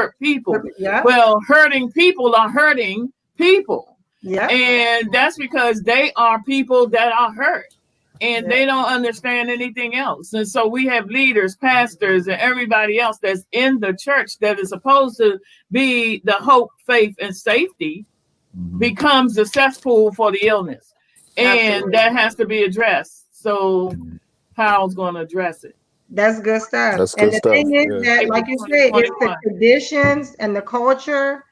Yeah. Well, hurting people are hurting people. Yeah. And that's because they are people that are hurt and they don't understand anything else. And so we have leaders, pastors, and everybody else that's in the church that is supposed to be the hope, faith, and safety becomes the cesspool for the illness. And that has to be addressed. So how's going to address it? That's good stuff. That's and good the stuff. thing is that, like you said, it's the traditions and the culture.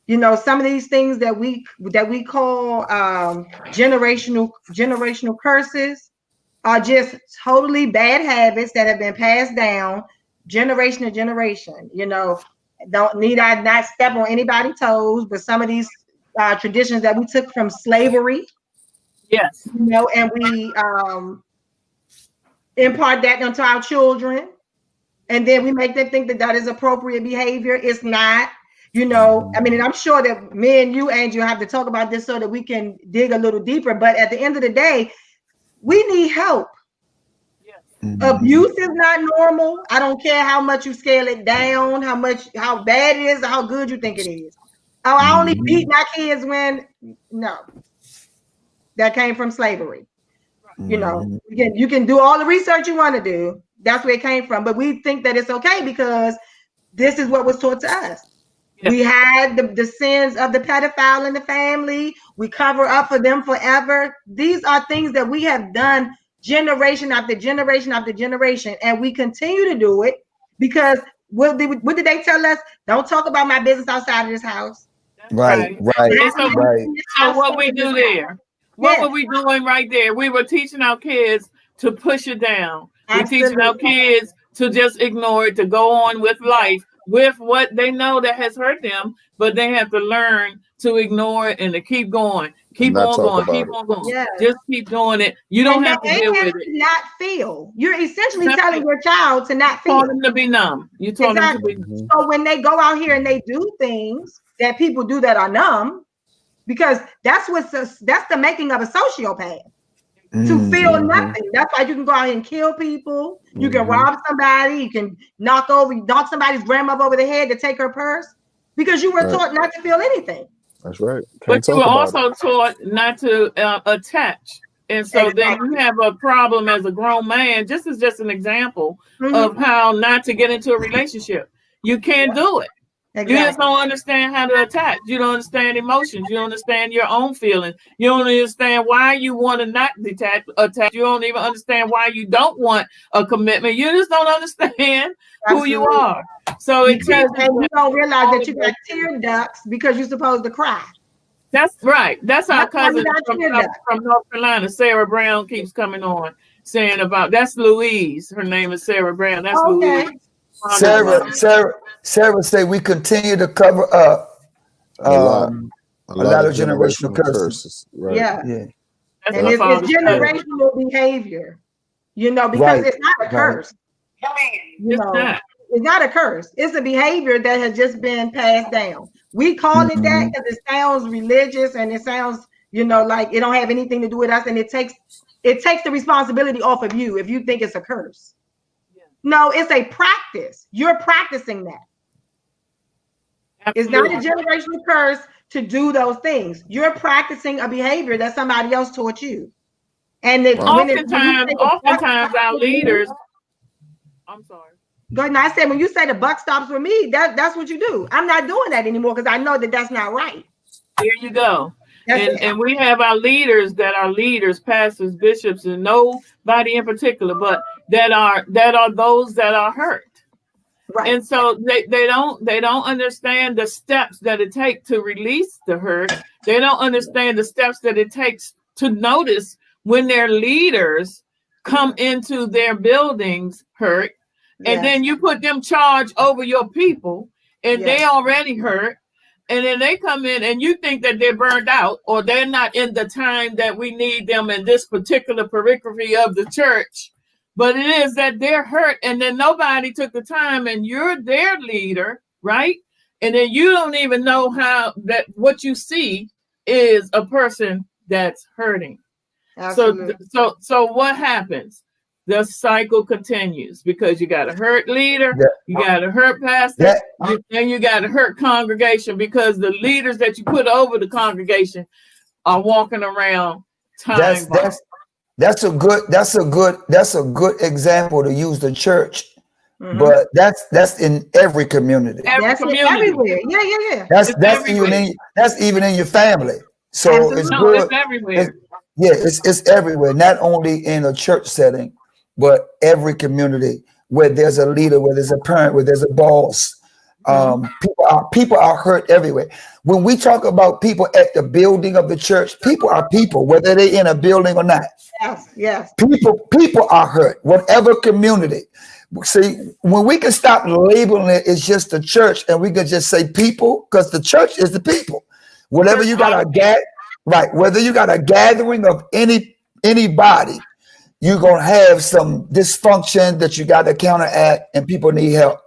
Some of these things that we call generational curses are just totally bad habits that have been passed down generation to generation. Don't need I not step on anybody's toes, but some of these traditions that we took from slavery. Yes. And we impart that onto our children, and then we make them think that is appropriate behavior. It's not. And I'm sure that me and you, Angel, have to talk about this so that we can dig a little deeper. But at the end of the day, we need help. Yes. Abuse is not normal. I don't care how much you scale it down, how bad it is, or how good you think it is. Oh, I only beat my kids when that came from slavery. You know, you can do all the research you want to do. That's where it came from. But we think that it's okay because this is what was taught to us. Yeah. We had the sins of the pedophile in the family. We cover up for them forever. These are things that we have done generation after generation after generation. And we continue to do it because what did they tell us? Don't talk about my business outside of this house. Right. So what we do there? What were we doing right there? We were teaching our kids to push it down. We're teaching our kids to just ignore it, to go on with life, with what they know that has hurt them, but they have to learn to ignore it and to keep going. Keep on going. Yes. Just keep doing it. You don't have to deal with it. Not feel. You're essentially telling your child to not feel. You told them to be numb. You told them to be numb. So when they go out here and they do things that people do that are numb, because that's the making of a sociopath. To feel nothing. That's why you can go out and kill people. You can rob somebody. You can knock somebody's grandmother over the head to take her purse because you were taught not to feel anything. That's right. But you were also taught not to attach. And so then you have a problem as a grown man. This is just an example of how not to get into a relationship. You can't do it. Exactly. You just don't understand how to attach. You don't understand emotions. You don't understand your own feelings. You don't understand why you want to not attach. You don't even understand why you don't want a commitment. You just don't understand who you are. So you don't realize that you got tear ducts because you're supposed to cry. That's right. That's our cousin from North Carolina, Sarah Brown, keeps coming on saying about. That's Louise. Her name is Sarah Brown. That's Louise. Sarah say we continue to cover up a lot of generational curses. Right. Yeah. And it's generational behavior, because it's not a curse. It's not a curse. It's a behavior that has just been passed down. We call it that because it sounds religious and it sounds, like it don't have anything to do with us, and it takes the responsibility off of you if you think it's a curse. No, it's a practice. You're practicing that. Absolutely. It's not a generational curse to do those things. You're practicing a behavior that somebody else taught you. And oftentimes our leaders. I'm sorry. Go ahead. I said when you say the buck stops with me, that's what you do. I'm not doing that anymore because I know that that's not right. There you go. And we have our leaders that are leaders, pastors, bishops, and nobody in particular, but that are those that are hurt. Right. And so they don't understand the steps that it takes to release the hurt. They don't understand the steps that it takes to notice when their leaders come into their buildings hurt, and then you put them charge over your people, and they already hurt. And then they come in and you think that they're burned out or they're not in the time that we need them in this particular periphery of the church. But it is that they're hurt and then nobody took the time and you're their leader, right? And then you don't even know how that what you see is a person that's hurting. Absolutely. So what happens? The cycle continues because you got a hurt leader, you got a hurt pastor, and you got a hurt congregation because the leaders that you put over the congregation are walking around That's a good example to use the church, but that's in every community. Everywhere. Yeah. That's even in your family. So it's good. It's everywhere. It's everywhere. Not only in a church setting, but every community where there's a leader, where there's a parent, where there's a boss. People are hurt everywhere. When we talk about people at the building of the church, people are people, whether they're in a building or not. Yes. People are hurt, whatever community. See, when we can stop labeling it, it's just the church, and we can just say people, because the church is the people. Whatever you got whether you got a gathering of anybody, you're gonna have some dysfunction that you got to counteract, and people need help.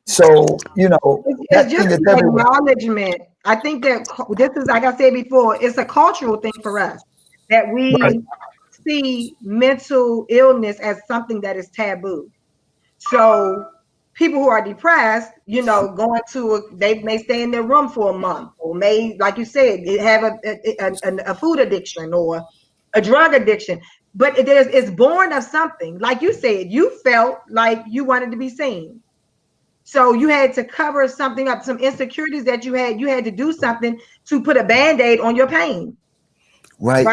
So it's just acknowledgement. I think that this is, like I said before, it's a cultural thing for us that we see mental illness as something that is taboo. So people who are depressed, they may stay in their room for a month, or may, like you said, have a food addiction or a drug addiction. But it's born of something. Like you said, you felt like you wanted to be seen. So you had to cover something up, some insecurities that you had. You had to do something to put a Band-Aid on your pain. Right.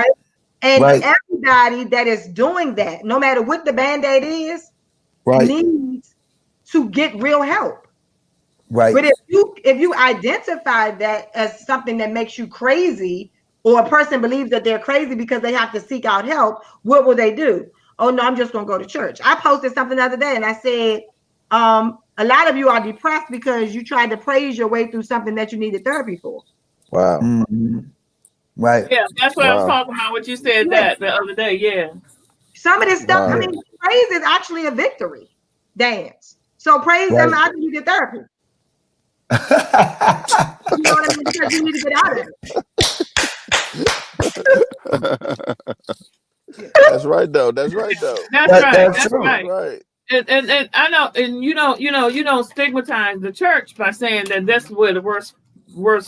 And everybody that is doing that, no matter what the Band-Aid is, needs to get real help. Right. But if you identify that as something that makes you crazy, or a person believes that they're crazy because they have to seek out help, what will they do? Oh no, I'm just gonna go to church. I posted something the other day and I said, a lot of you are depressed because you tried to praise your way through something that you needed therapy for. Wow. Mm-hmm. Right. Yeah, that's what I was talking about. What you said that the other day. Yeah. Some of this stuff, I mean, praise is actually a victory dance. So praise them after you get therapy. You know what I mean? Because you need to get out of it. That's right though. That's right. And I know, and you don't stigmatize the church by saying that that's where the worst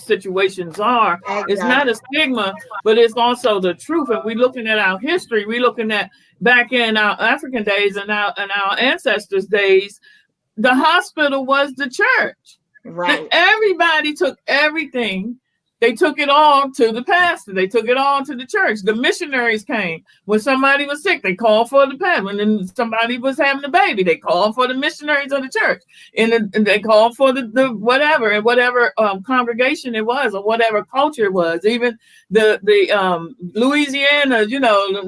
situations are. Exactly. It's not a stigma, but it's also the truth. And we're looking at our history. We're looking at back in our African days and our ancestors' days. The hospital was the church. Right. Everybody took everything. They took it all to the pastor. They took it all to the church. The missionaries came. When somebody was sick, they called for the pastor. When somebody was having a baby, they called for the missionaries of the church. And they called for the whatever congregation it was, or whatever culture it was. Even the Louisiana,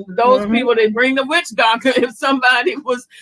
those people, they bring the witch doctor if somebody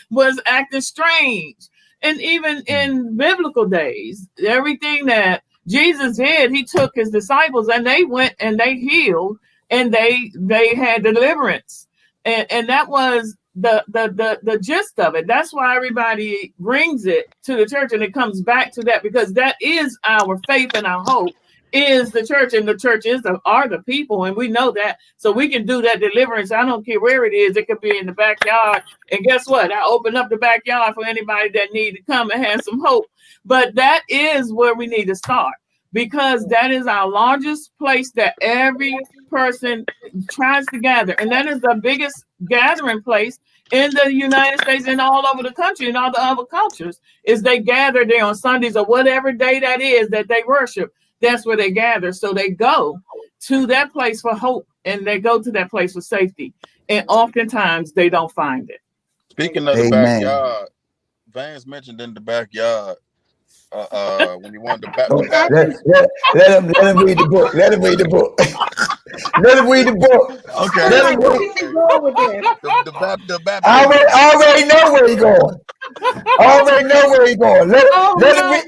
was acting strange. And even in biblical days, everything that Jesus did, he took his disciples and they went and they healed and they had deliverance. And that was the gist of it. That's why everybody brings it to the church, and it comes back to that, because that is our faith and our hope is the church, and the church are the people, and we know that, so we can do that deliverance. I don't care where it is. It could be in the backyard, and guess what? I open up the backyard for anybody that need to come and have some hope. But that is where we need to start, because that is our largest place that every person tries to gather, and that is the biggest gathering place in the United States and all over the country and all the other cultures. Is they gather there on Sundays or whatever day that is that they worship. That's where they gather. So they go to that place for hope, and they go to that place for safety. And oftentimes they don't find it. Speaking of the backyard, Vance mentioned in the backyard when he wanted to let him read the book. Let him read the book. Let him read the book. Okay. Let him I already know where he's going. Already know where he's going. Let him read.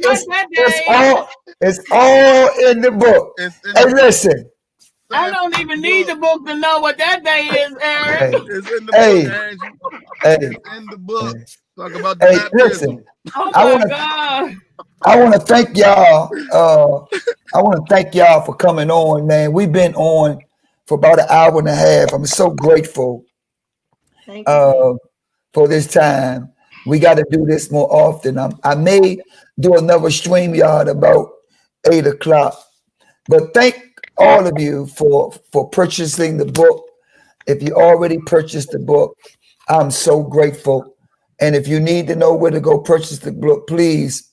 It's all in the book. Hey, listen. I don't even need the book to know what that day is, Eric. It's in the book, Angie. It's in the book. Talk about the listen. Oh my God. I want to thank y'all. I want to thank y'all for coming on, man. We've been on for about an hour and a half. I'm so grateful for this time. We got to do this more often. I may do another StreamYard about 8 o'clock. But thank all of you for purchasing the book. If you already purchased the book, I'm so grateful. And if you need to know where to go purchase the book, please,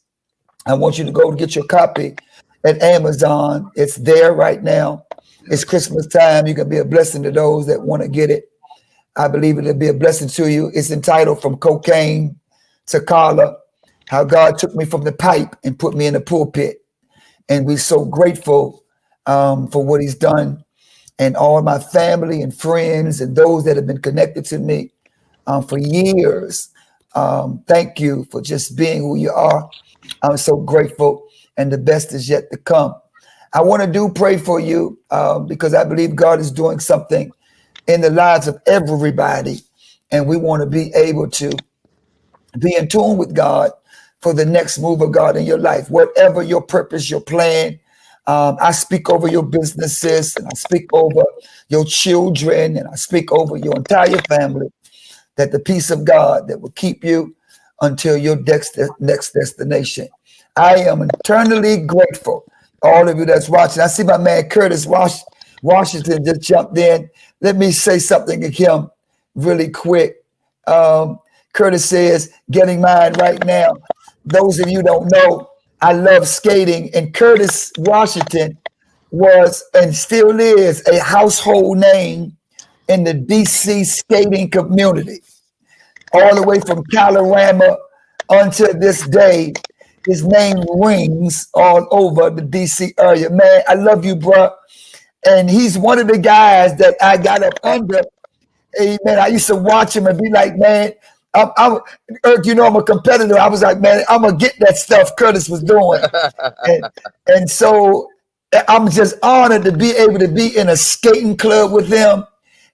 I want you to go get your copy at Amazon. It's there right now. It's Christmas time. You can be a blessing to those that want to get it. I believe it'll be a blessing to you. It's entitled From Cocaine to Carla, How God Took Me from the Pipe and Put Me in the Pulpit. And we're so grateful for what he's done, and all my family and friends and those that have been connected to me for years. Thank you for just being who you are. I'm so grateful, and the best is yet to come. I want to pray for you because I believe God is doing something in the lives of everybody, and we want to be able to be in tune with God for the next move of God in your life. Whatever your purpose, your plan, I speak over your businesses, and I speak over your children, and I speak over your entire family, that the peace of God that will keep you until your next destination. I am eternally grateful. All of you that's watching. I see my man Curtis Washington just jumped in. Let me say something to him really quick. Curtis says, getting mine right now. Those of you don't know, I love skating, and Curtis Washington was and still is a household name in the DC skating community. All the way from Colorado until this day, his name rings all over the DC area. Man, I love you, bro. And he's one of the guys that I got up under. Hey, man, I used to watch him and be like, man, Eric, you know, I'm a competitor. I was like, man, I'm going to get that stuff Curtis was doing. and so I'm just honored to be able to be in a skating club with them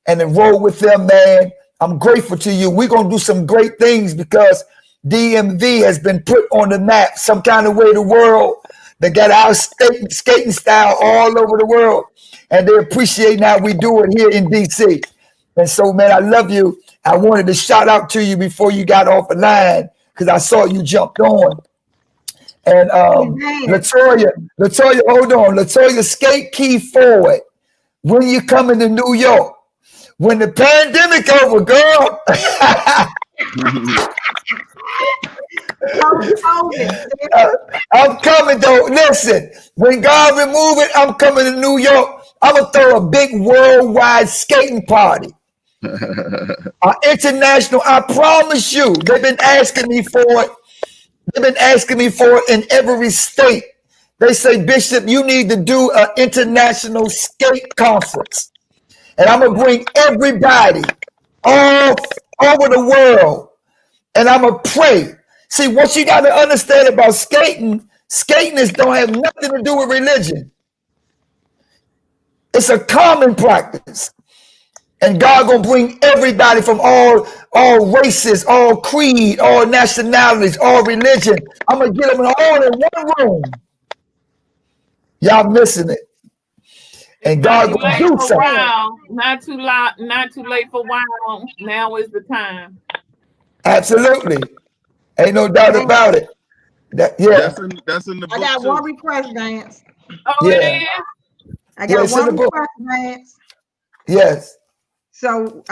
and enroll with them, man. I'm grateful to you. We're going to do some great things because DMV has been put on the map some kind of way the world. They got our skating style all over the world, and they appreciate how we do it here in DC. And so, man, I love you. I wanted to shout out to you before you got off the line because I saw you jumped on. And Latoya, hold on. Latoya, skate key forward. When you coming to New York? When the pandemic over, girl. I'm coming though. Listen, when God remove it, I'm coming to New York. I'm gonna throw a big worldwide skating party. International, I promise you. They've been asking me for it. They've been asking me for it in every state. They say, Bishop, you need to do an international skate conference. And I'm going to bring everybody all over the world. And I'm going to pray. See, what you got to understand about skating don't have nothing to do with religion. It's a common practice. And God going to bring everybody from all races, all creed, all nationalities, all religion. I'm going to get them all in one room. Y'all missing it. And God going to do something. Not too late for a while. Now is the time. Absolutely. Ain't no doubt about it. That's in the book. I got one request, Vance. Oh, yeah. It is? I got one request, Vance. Yes. So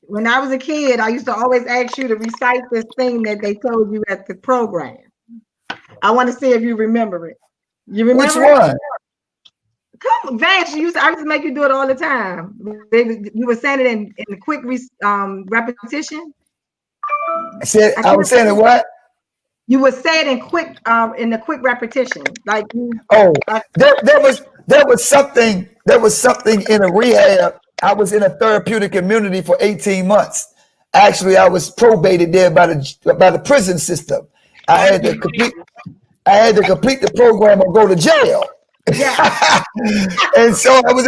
when I was a kid, I used to always ask you to recite this thing that they told you at the program. I want to see if you remember it. You remember which one? Come, Vance, I used to make you do it all the time. You were saying it in the quick repetition. I was saying it what? You would say it in the quick repetition. Like there was something in a rehab. I was in a therapeutic community for 18 months. Actually, I was probated there by the prison system. I had to complete the program or go to jail. Yeah. And so I was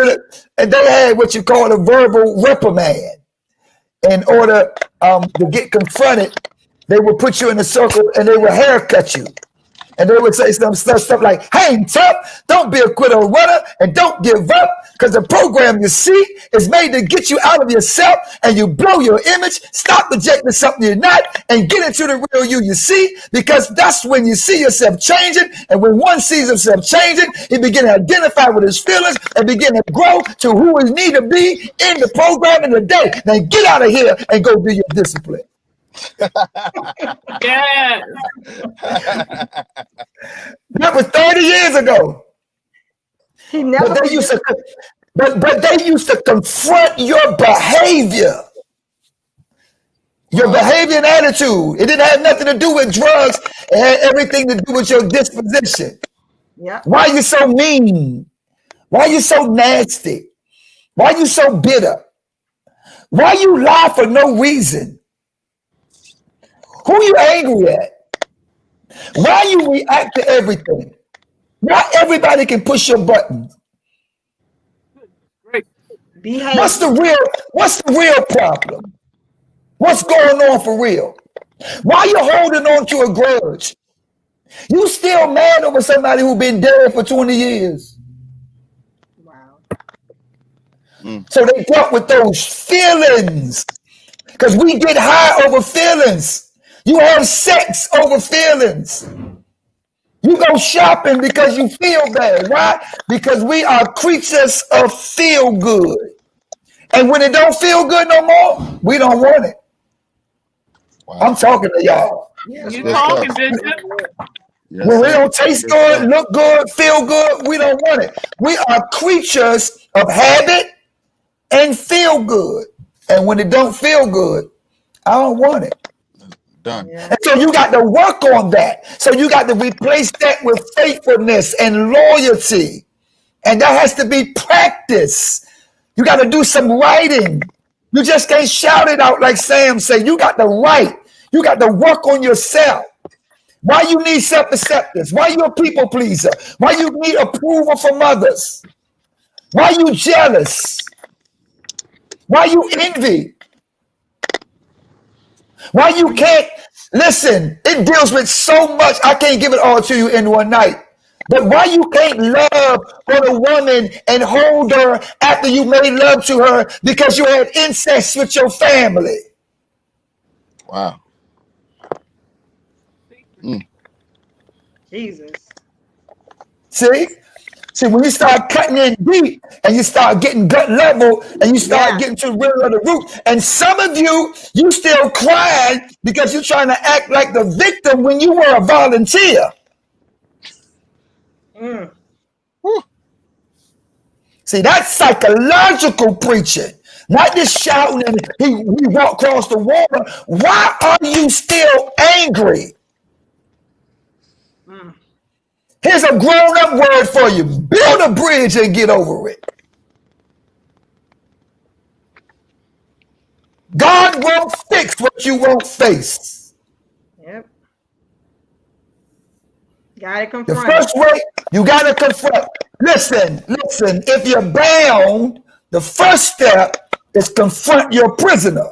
and they had what you call a verbal reprimand. In order to get confronted, they would put you in a circle and they would haircut you. And they would say some stuff like, hang tough, don't be a quitter runner, and don't give up, because the program you see is made to get you out of yourself and you blow your image, stop projecting something you're not, and get into the real you see, because that's when you see yourself changing. And when one sees himself changing, he begins to identify with his feelings and begin to grow to who he need to be in the program in the day. Now get out of here and go do your discipline. Yeah. That was 30 years ago. But they used to confront your behavior. Your behavior and attitude. It didn't have nothing to do with drugs. It had everything to do with your disposition. Yeah. Why you so mean? Why you so nasty? Why you so bitter? Why you lie for no reason? Who you angry at? Why you react to everything? Not everybody can push your button. Behave. What's the real problem? What's going on for real? Why you holding on to a grudge? You still mad over somebody who been dead for 20 years. Wow. So they dealt with those feelings. Because we get high over feelings. You have sex over feelings. You go shopping because you feel bad. Why? Because we are creatures of feel good. And when it don't feel good no more, we don't want it. Wow. I'm talking to y'all. You talking, Bishop? Yes, When we sir. don't taste good, look good, feel good, we don't want it. We are creatures of habit and feel good. And when it don't feel good, I don't want it. Done. And so you got to work on that. So you got to replace that with faithfulness and loyalty. And that has to be practice. You got to do some writing. You just can't shout it out like Sam said. You got to write. You got to work on yourself. Why you need self-acceptance? Why you a people pleaser? Why you need approval from others? Why you jealous? Why you envy? Why you can't listen? It deals with so much. I can't give it all to you in one night. But why you can't love on a woman and hold her after you made love to her because you had incest with your family? Wow. Jesus. See, when you start cutting in deep and you start getting gut level and you start getting to the real of the root, and some of you still crying because you're trying to act like the victim when you were a volunteer. See, that's psychological preaching, not just shouting and he walked across the water. Why are you still angry? Here's a grown-up word for you. Build a bridge and get over it. God won't fix what you won't face. Yep. Gotta The confront. first way, you got to confront. Listen, if you're bound, the first step is confront your prisoner.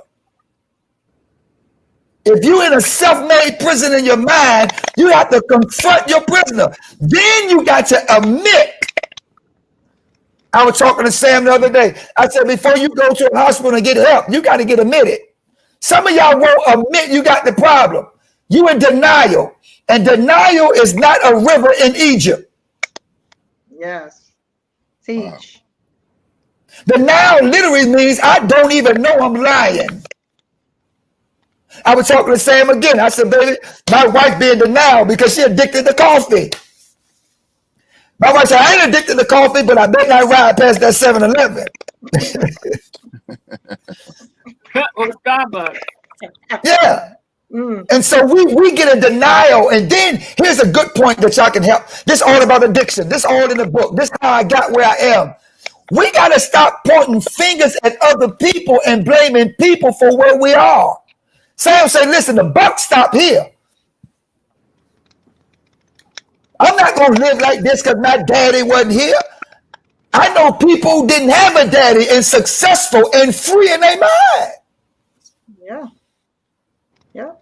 If you're in a self-made prison in your mind, you have to confront your prisoner. Then you got to admit. I was talking to Sam the other day. I said, before you go to a hospital and get help, you got to get admitted. Some of y'all won't admit you got the problem. You in denial. And denial is not a river in Egypt. Yes. Teach. Denial literally means I don't even know I'm lying. I was talking to Sam again. I said, baby, my wife being denial because she addicted to coffee. My wife said, I ain't addicted to coffee, but I bet not ride past that 7-Eleven. Or Starbucks. Yeah. And so we get in denial. And then here's a good point that y'all can help. This all about addiction. This all in the book. This how I got where I am. We got to stop pointing fingers at other people and blaming people for where we are. Sam said, listen, the buck stopped here. I'm not going to live like this because my daddy wasn't here. I know people who didn't have a daddy and successful and free in their mind. Yeah. Yeah.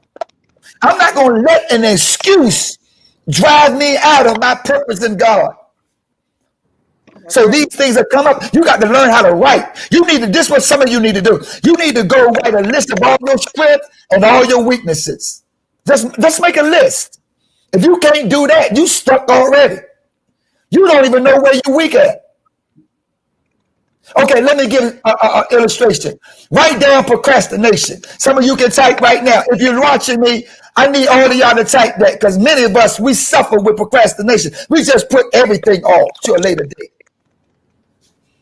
I'm not going to let an excuse drive me out of my purpose in God. So these things that come up, you got to learn how to write. You need to, this is what some of you need to do. You need to go write a list of all your strengths and all your weaknesses. Just make a list. If you can't do that, you stuck already. You don't even know where you're weak at. Okay, let me give an illustration. Write down procrastination. Some of you can type right now. If you're watching me, I need all of y'all to type that because many of us, we suffer with procrastination. We just put everything off to a later date.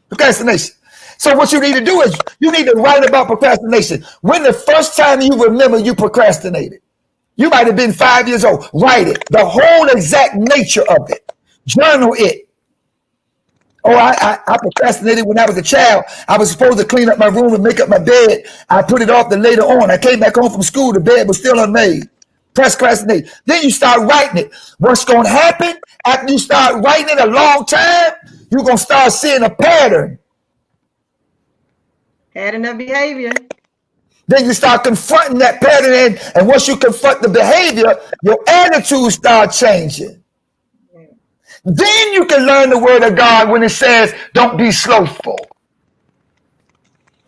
Procrastination. So what you need to do is you need to write about procrastination. When the first time you remember you procrastinated, you might have been 5 years old. Write it, the whole exact nature of it. Journal it. Oh, I procrastinated when I was a child. I was supposed to clean up my room and make up my bed. I put it off to later on. I came back home from school. The bed was still unmade. Procrastinate. Then you start writing it. What's going to happen after you start writing it a long time? You're going to start seeing a pattern. Pattern of behavior. Then you start confronting that pattern, and once you confront the behavior, your attitude starts changing. Then you can learn the word of God when it says, don't be slothful.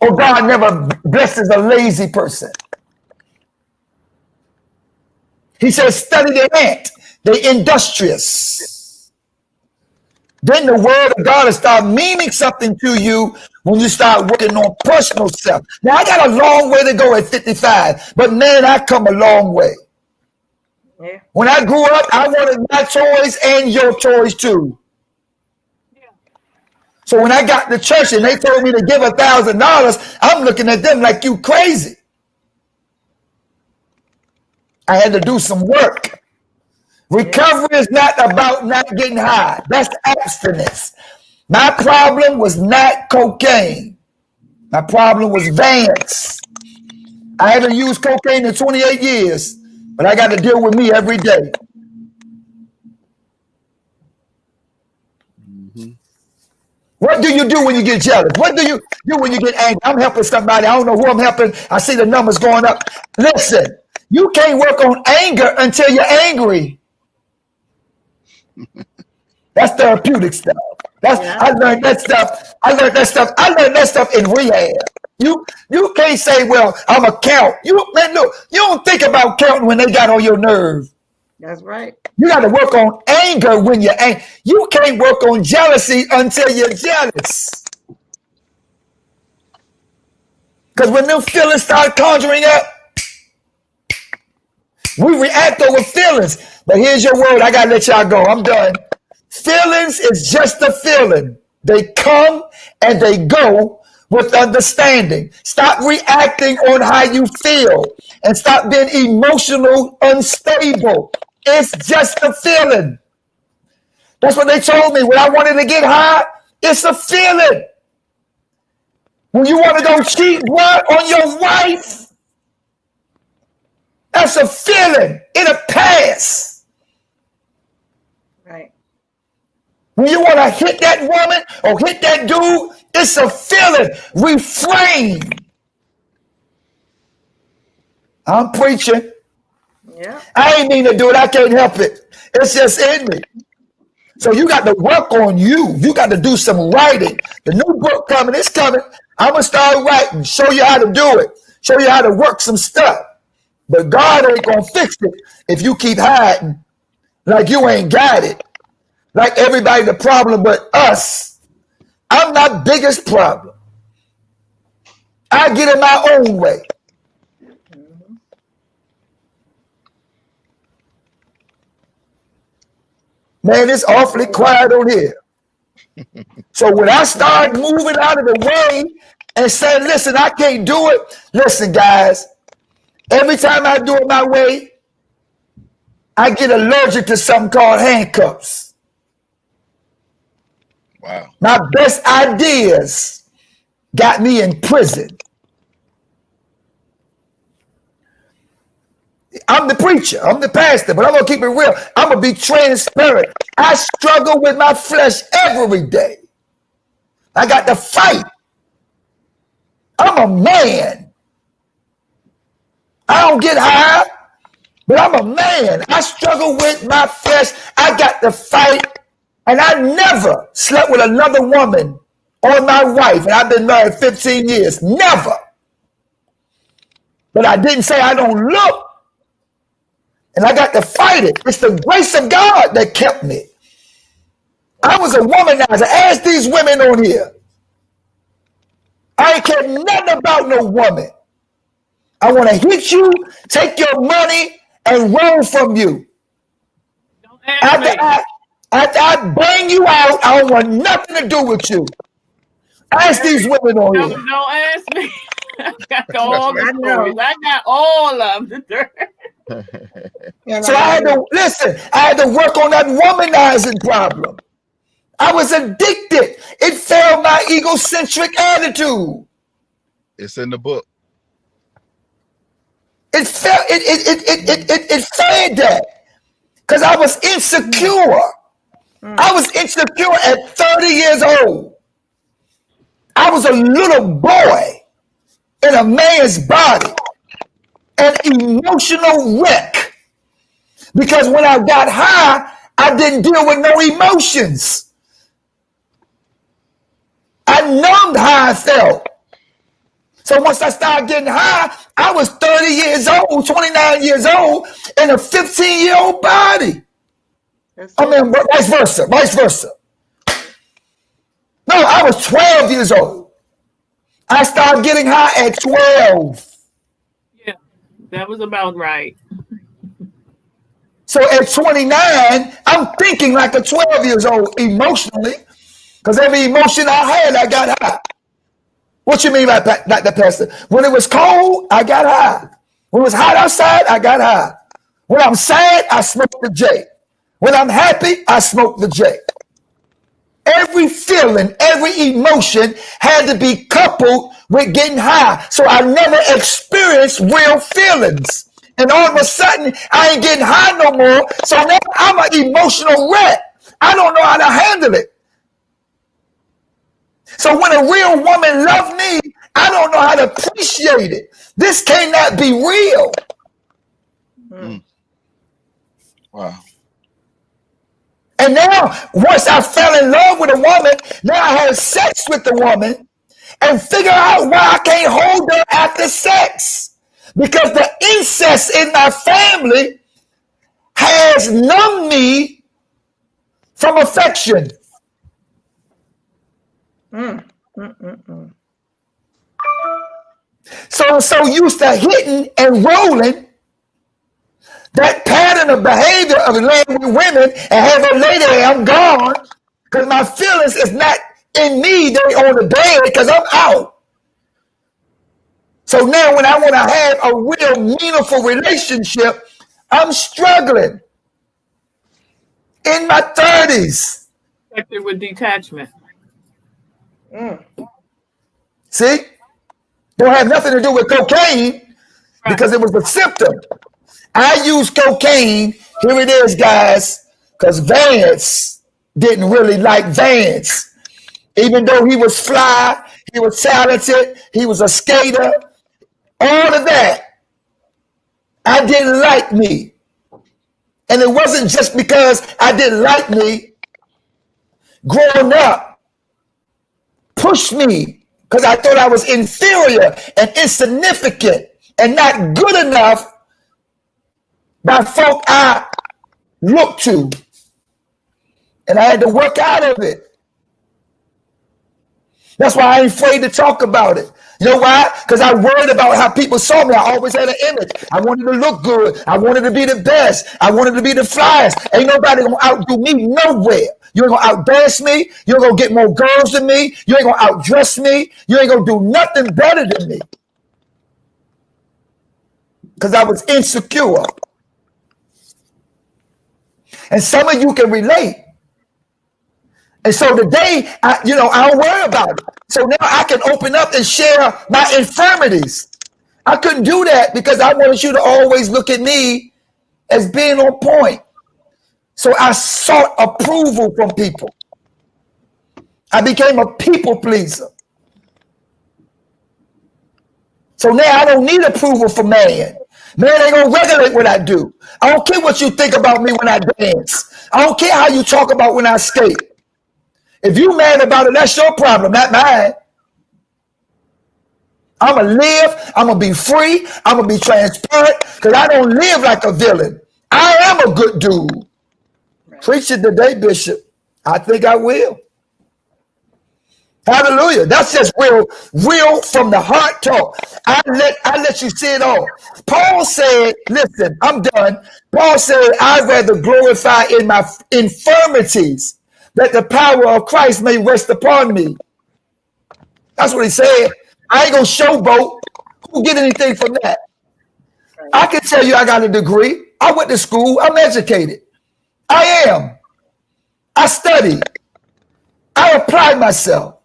Or God never blesses a lazy person. He says, study the ant, they industrious. Then the word of God will start meaning something to you when you start working on personal self. Now, I got a long way to go at 55, but man, I come a long way. Yeah. When I grew up, I wanted my toys and your toys too. Yeah. So when I got to church and they told me to give $1,000, I'm looking at them like, you crazy. I had to do some work. Recovery is not about not getting high. That's abstinence. My problem was not cocaine. My problem was Vance. I haven't used cocaine in 28 years, but I got to deal with me every day. Mm-hmm. What do you do when you get jealous? What do you do when you get angry? I'm helping somebody. I don't know who I'm helping. I see the numbers going up. Listen, you can't work on anger until you're angry. That's therapeutic stuff. I learned that stuff. I learned that stuff in rehab. You can't say, well, I'm a count. Man, look, you don't think about counting when they got on your nerve. That's right. You got to work on anger when you're angry. You can't work on jealousy until you're jealous. Because when them feelings start conjuring up, we react over feelings. But here's your word. I got to let y'all go. I'm done. Feelings is just a feeling. They come and they go with understanding. Stop reacting on how you feel and stop being emotional unstable. It's just a feeling. That's what they told me when I wanted to get high. It's a feeling. When you want to go cheat blood on your wife, that's a feeling. It'll pass. Right. When you want to hit that woman or hit that dude, it's a feeling. Refrain. I'm preaching. Yeah. I ain't mean to do it. I can't help it. It's just in me. So you got to work on you. You got to do some writing. The new book coming. It's coming. I'm going to start writing. Show you how to do it. Show you how to work some stuff. But God ain't going to fix it if you keep hiding like you ain't got it. Like everybody the problem but us. I'm not biggest problem. I get in my own way. Man, it's awfully quiet on here. So when I start moving out of the way and saying, listen, I can't do it. Listen, guys, every time I do it my way, I get allergic to something called handcuffs. Wow. My best ideas got me in prison. I'm the preacher, I'm the pastor, but I'm going to keep it real. I'm going to be transparent. I struggle with my flesh every day. I got to fight. I'm a man. I don't get high, but I'm a man. I struggle with my flesh. I got to fight. And I never slept with another woman or my wife. And I've been married 15 years. Never. But I didn't say I don't look. And I got to fight it. It's the grace of God that kept me. I was a womanizer. Ask these women on here. I ain't care nothing about no woman. I want to hit you, take your money, and roll from you. After I bang you out, I don't want nothing to do with you. Ask these women on here. Don't ask me. I got all the stories. I got all of them. So I had to work on that womanizing problem. I was addicted. It failed my egocentric attitude. It's in the book. It fed that because I was insecure. I was insecure at 30 years old. I was a little boy in a man's body, an emotional wreck. Because when I got high, I didn't deal with no emotions. I numbed how I felt. So once I started getting high, I was 30 years old, 29 years old, in a 15-year-old body. I mean, vice versa. No, I was 12 years old. I started getting high at 12. Yeah, that was about right. So at 29, I'm thinking like a 12 years old emotionally, because every emotion I had, I got high. What you mean by that, Pastor? When it was cold, I got high. When it was hot outside, I got high. When I'm sad, I smoke the J. When I'm happy, I smoke the J. Every feeling, every emotion had to be coupled with getting high. So I never experienced real feelings. And all of a sudden, I ain't getting high no more. So now I'm an emotional wreck. I don't know how to handle it. So when a real woman loves me, I don't know how to appreciate it. This cannot be real. Mm. Wow. And now, once I fell in love with a woman, now I have sex with the woman and figure out why I can't hold her after sex. Because the incest in my family has numbed me from affection. So used to hitting and rolling, that pattern of behavior of laying with women and having lady, I'm gone, because my feelings is not in me, they on the bed because I'm out. So now when I want to have a real meaningful relationship, I'm struggling in my 30s. Affected with detachment. See? Don't have nothing to do with cocaine because it was a symptom. I used cocaine, here it is, guys, because Vance didn't really like Vance. Even though he was fly, he was talented, he was a skater, all of that. I didn't like me. And it wasn't just because I didn't like me. Growing up, pushed me because I thought I was inferior and insignificant and not good enough by folk I looked to. And I had to work out of it. That's why I ain't afraid to talk about it. You know why? Because I worried about how people saw me. I always had an image. I wanted to look good. I wanted to be the best. I wanted to be the flyest. Ain't nobody gonna outdo me nowhere. You ain't gonna outdance me. You ain't gonna get more girls than me. You ain't gonna outdress me. You ain't gonna do nothing better than me. Because I was insecure. And some of you can relate. And so today, I don't worry about it. So now I can open up and share my infirmities. I couldn't do that because I wanted you to always look at me as being on point. So I sought approval from people. I became a people pleaser. So now I don't need approval from man. Man ain't gonna regulate what I do. I don't care what you think about me when I dance. I don't care how you talk about when I skate. If you mad about it, that's your problem, not mine. I'm going to live. I'm going to be free. I'm going to be transparent because I don't live like a villain. I am a good dude. Right. Preach it today, Bishop. I think I will. Hallelujah. That's just real from the heart talk. I let you see it all. Paul said, listen, I'm done. Paul said, I'd rather glorify in my infirmities that the power of Christ may rest upon me. That's what he said. I ain't gonna showboat. Who get anything from that? I can tell you I got a degree. I went to school. I'm educated. I am. I studied. I applied myself.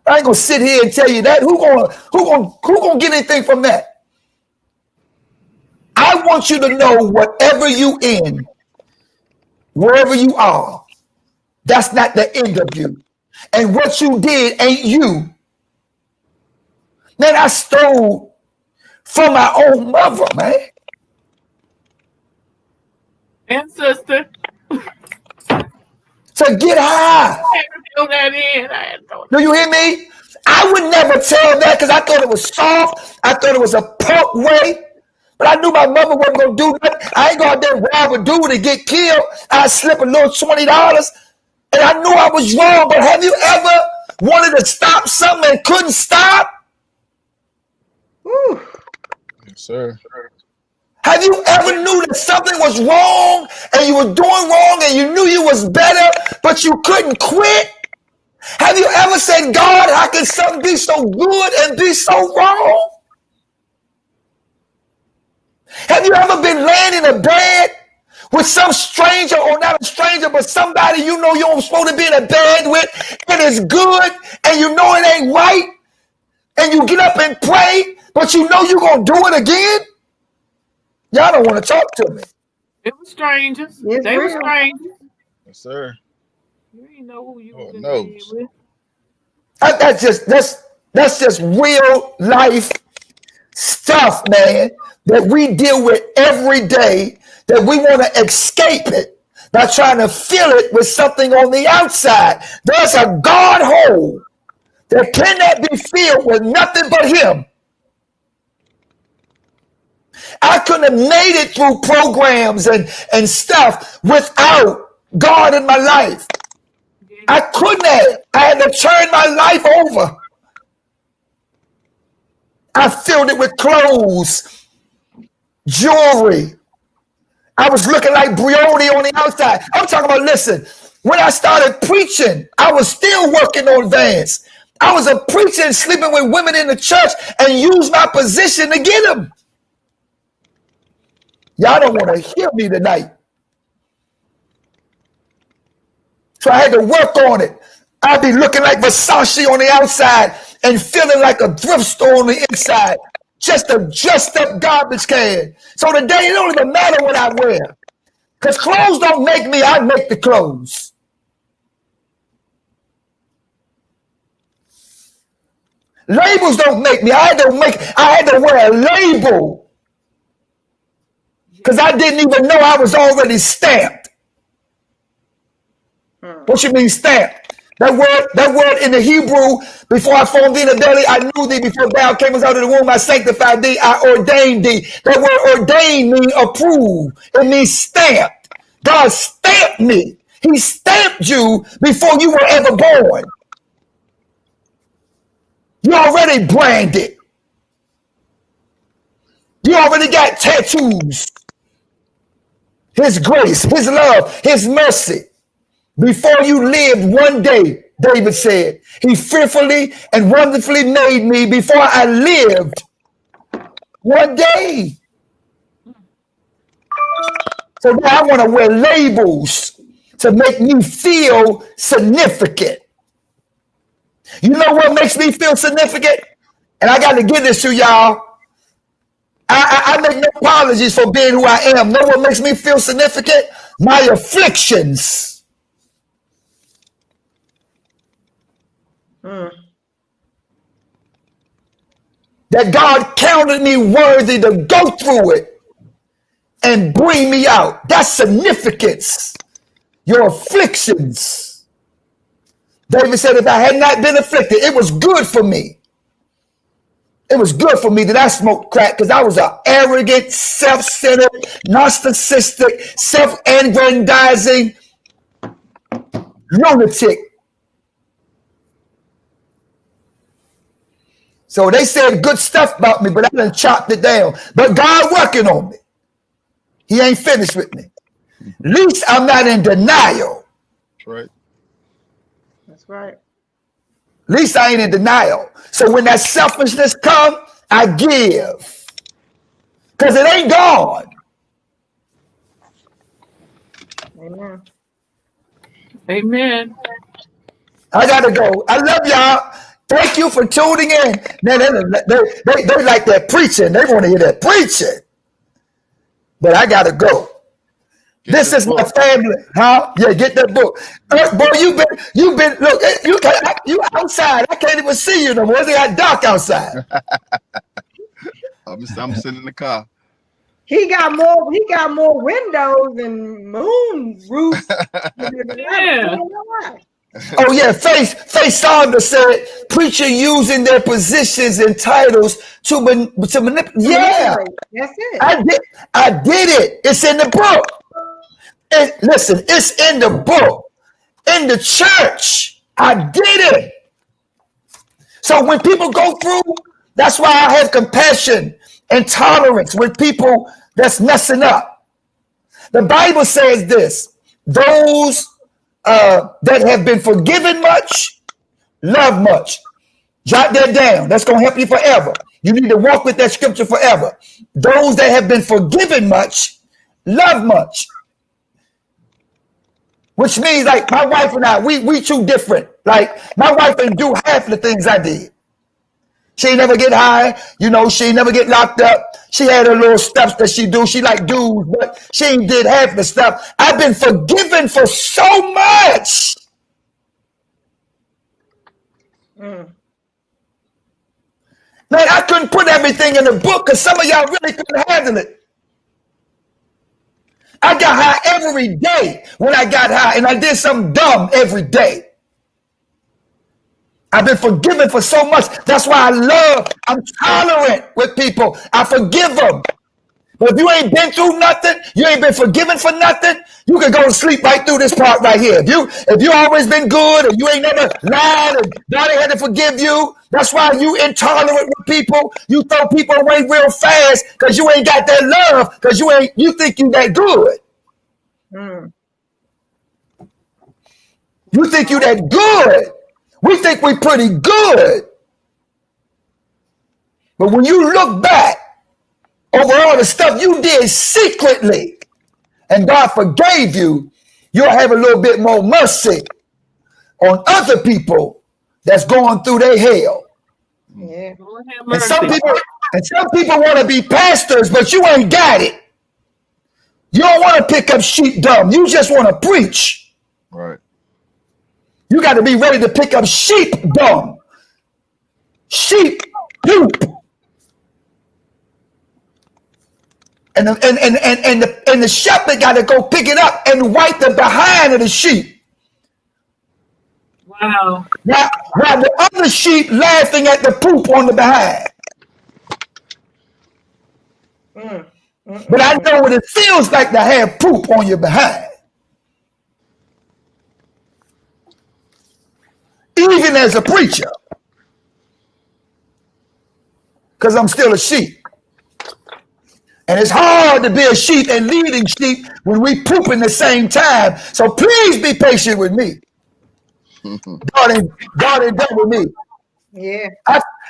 I ain't gonna sit here and tell you that. Who gonna get anything from that? I want you to know whatever you in, wherever you are, that's not the end of you. And what you did ain't you. Man, I stole from my own mother, man. And sister. To get high. I had to throw that in. Do you hear me? I would never tell that because I thought it was soft. I thought it was a punk way. But I knew my mother wasn't going to do nothing. I ain't going to rob a dude and get killed. I slip a little $20. And I knew I was wrong. But have you ever wanted to stop something and couldn't stop? Woo. Yes, sir. Have you ever knew that something was wrong and you were doing wrong and you knew you was better, but you couldn't quit? Have you ever said, God, how can something be so good and be so wrong? Have you ever been laying in a bed with some stranger, or not a stranger, but somebody you know you're supposed to be in a bed with, and it's good, and you know it ain't right, and you get up and pray, but you know you're going to do it again? Y'all don't want to talk to me. It was strangers. It's They were real. strangers. Yes, sir. You didn't know who you Oh, was in no. bed with. That's just real life stuff, man, that we deal with every day, that we want to escape it by trying to fill it with something on the outside. There's a God hole that cannot be filled with nothing but him. I couldn't have made it through programs and stuff without God in my life. I couldn't have. I had to turn my life over. I filled it with clothes, jewelry. I was looking like Brioni on the outside. I'm talking about, listen, when I started preaching, I was still working on vans. I was a preacher and sleeping with women in the church and used my position to get them. Y'all don't want to hear me tonight. So I had to work on it. I'd be looking like Versace on the outside and feeling like a thrift store on the inside. Just a dressed up garbage can. So today it don't even matter what I wear. Because clothes don't make me, I make the clothes. Labels don't make me. I had to wear a label. Because I didn't even know I was already stamped. What you mean stamped? That word in the Hebrew, before I formed thee in the belly, I knew thee. Before thou camest out of the womb, I sanctified thee, I ordained thee. That word ordained means approved. It means stamped. God stamped me. He stamped you before you were ever born. You already branded. You already got tattoos. His grace, his love, his mercy. Before you lived one day, David said, he fearfully and wonderfully made me before I lived one day. So now I want to wear labels to make me feel significant. You know what makes me feel significant? And I got to give this to y'all. I make no apologies for being who I am. Know what makes me feel significant? My afflictions. That God counted me worthy to go through it and bring me out. That's significance. Your afflictions. David said, if I had not been afflicted, it was good for me. It was good for me that I smoked crack because I was an arrogant, self-centered, narcissistic, self-aggrandizing lunatic. So they said good stuff about me, but I done chopped it down. But God working on me. He ain't finished with me. At least I'm not in denial. That's right. That's right. At least I ain't in denial. So when that selfishness come, I give. Because it ain't gone. Amen. Amen. I got to go. I love y'all. Thank you for tuning in. Man, they like that preaching. They want to hear that preaching. But I got to go. This is my family, huh? Yeah, get that book. Boy, you've been. Look, you outside. I can't even see you no more. It's got dark outside. I'm sitting in the car. He got more windows and moon roofs. Yeah. Oh yeah, Faith Saunders said, preacher using their positions and titles to manipulate. Yeah, that's it. I did it. It's in the book. And listen, it's in the book. In the church, I did it. So when people go through, that's why I have compassion and tolerance with people that's messing up. The Bible says this: those that have been forgiven much, love much. Jot that down. That's going to help you forever. You need to walk with that scripture forever. Those that have been forgiven much, love much. Which means, like, my wife and I, we too different. Like, my wife ain't do half the things I did. She ain't never get high, she ain't never get locked up. She had her little stuff that she do. She like dudes, but she ain't did half the stuff. I've been forgiven for so much. Man, I couldn't put everything in the book because some of y'all really couldn't handle it. I got high every day when I got high, and I did something dumb every day. I've been forgiven for so much. That's why I'm tolerant with people. I forgive them. But if you ain't been through nothing, you ain't been forgiven for nothing, you can go to sleep right through this part right here. If you always been good and you ain't never lied and God ain't had to forgive you, that's why you intolerant with people. You throw people away real fast because you ain't got that love because you think you that good. You think you that good. We think we're pretty good. But when you look back over all the stuff you did secretly and God forgave you, you'll have a little bit more mercy on other people that's going through their hell. Yeah. And some people want to be pastors, but you ain't got it. You don't want to pick up sheep dumb. You just want to preach. Right. You got to be ready to pick up sheep dung, sheep poop, and the shepherd got to go pick it up and wipe the behind of the sheep. Wow. Now the other sheep laughing at the poop on the behind. But I know what it feels like to have poop on your behind. Even as a preacher, because I'm still a sheep. And it's hard to be a sheep and leading sheep when we poop in the same time. So please be patient with me. God ain't done with me. Yeah.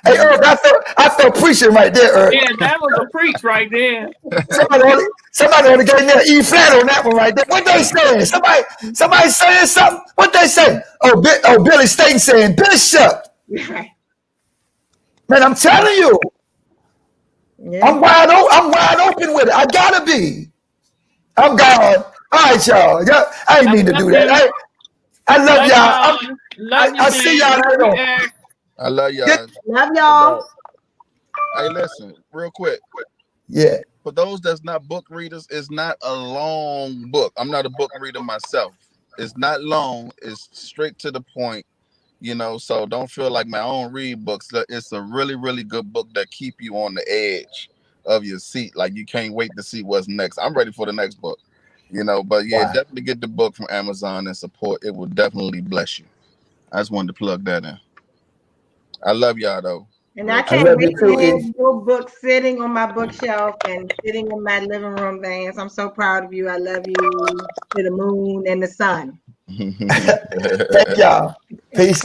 Hey, Eric, I felt preaching right there, Eric. Yeah, that was a preach right there. Somebody only gave me an E flat on that one right there. What they saying? Somebody saying something? What they say? Oh, Billy Staten saying, Bishop. Man, I'm telling you. Yeah. I'm wide open with it. I gotta be. I'm gone. All right, y'all. I ain't mean to do that. I love y'all. I see y'all later. I love y'all. Love y'all. Hey, listen, real quick. Yeah. For those that's not book readers, it's not a long book. I'm not a book reader myself. It's not long. It's straight to the point, so don't feel like my own read books. It's a really, really good book that keep you on the edge of your seat. Like you can't wait to see what's next. I'm ready for the next book, but yeah, wow. Definitely get the book from Amazon and support. It will definitely bless you. I just wanted to plug that in. I love y'all though. And I can't wait to have your book sitting on my bookshelf and sitting in my living room, Vance. I'm so proud of you. I love you to the moon and the sun. Thank y'all. Peace.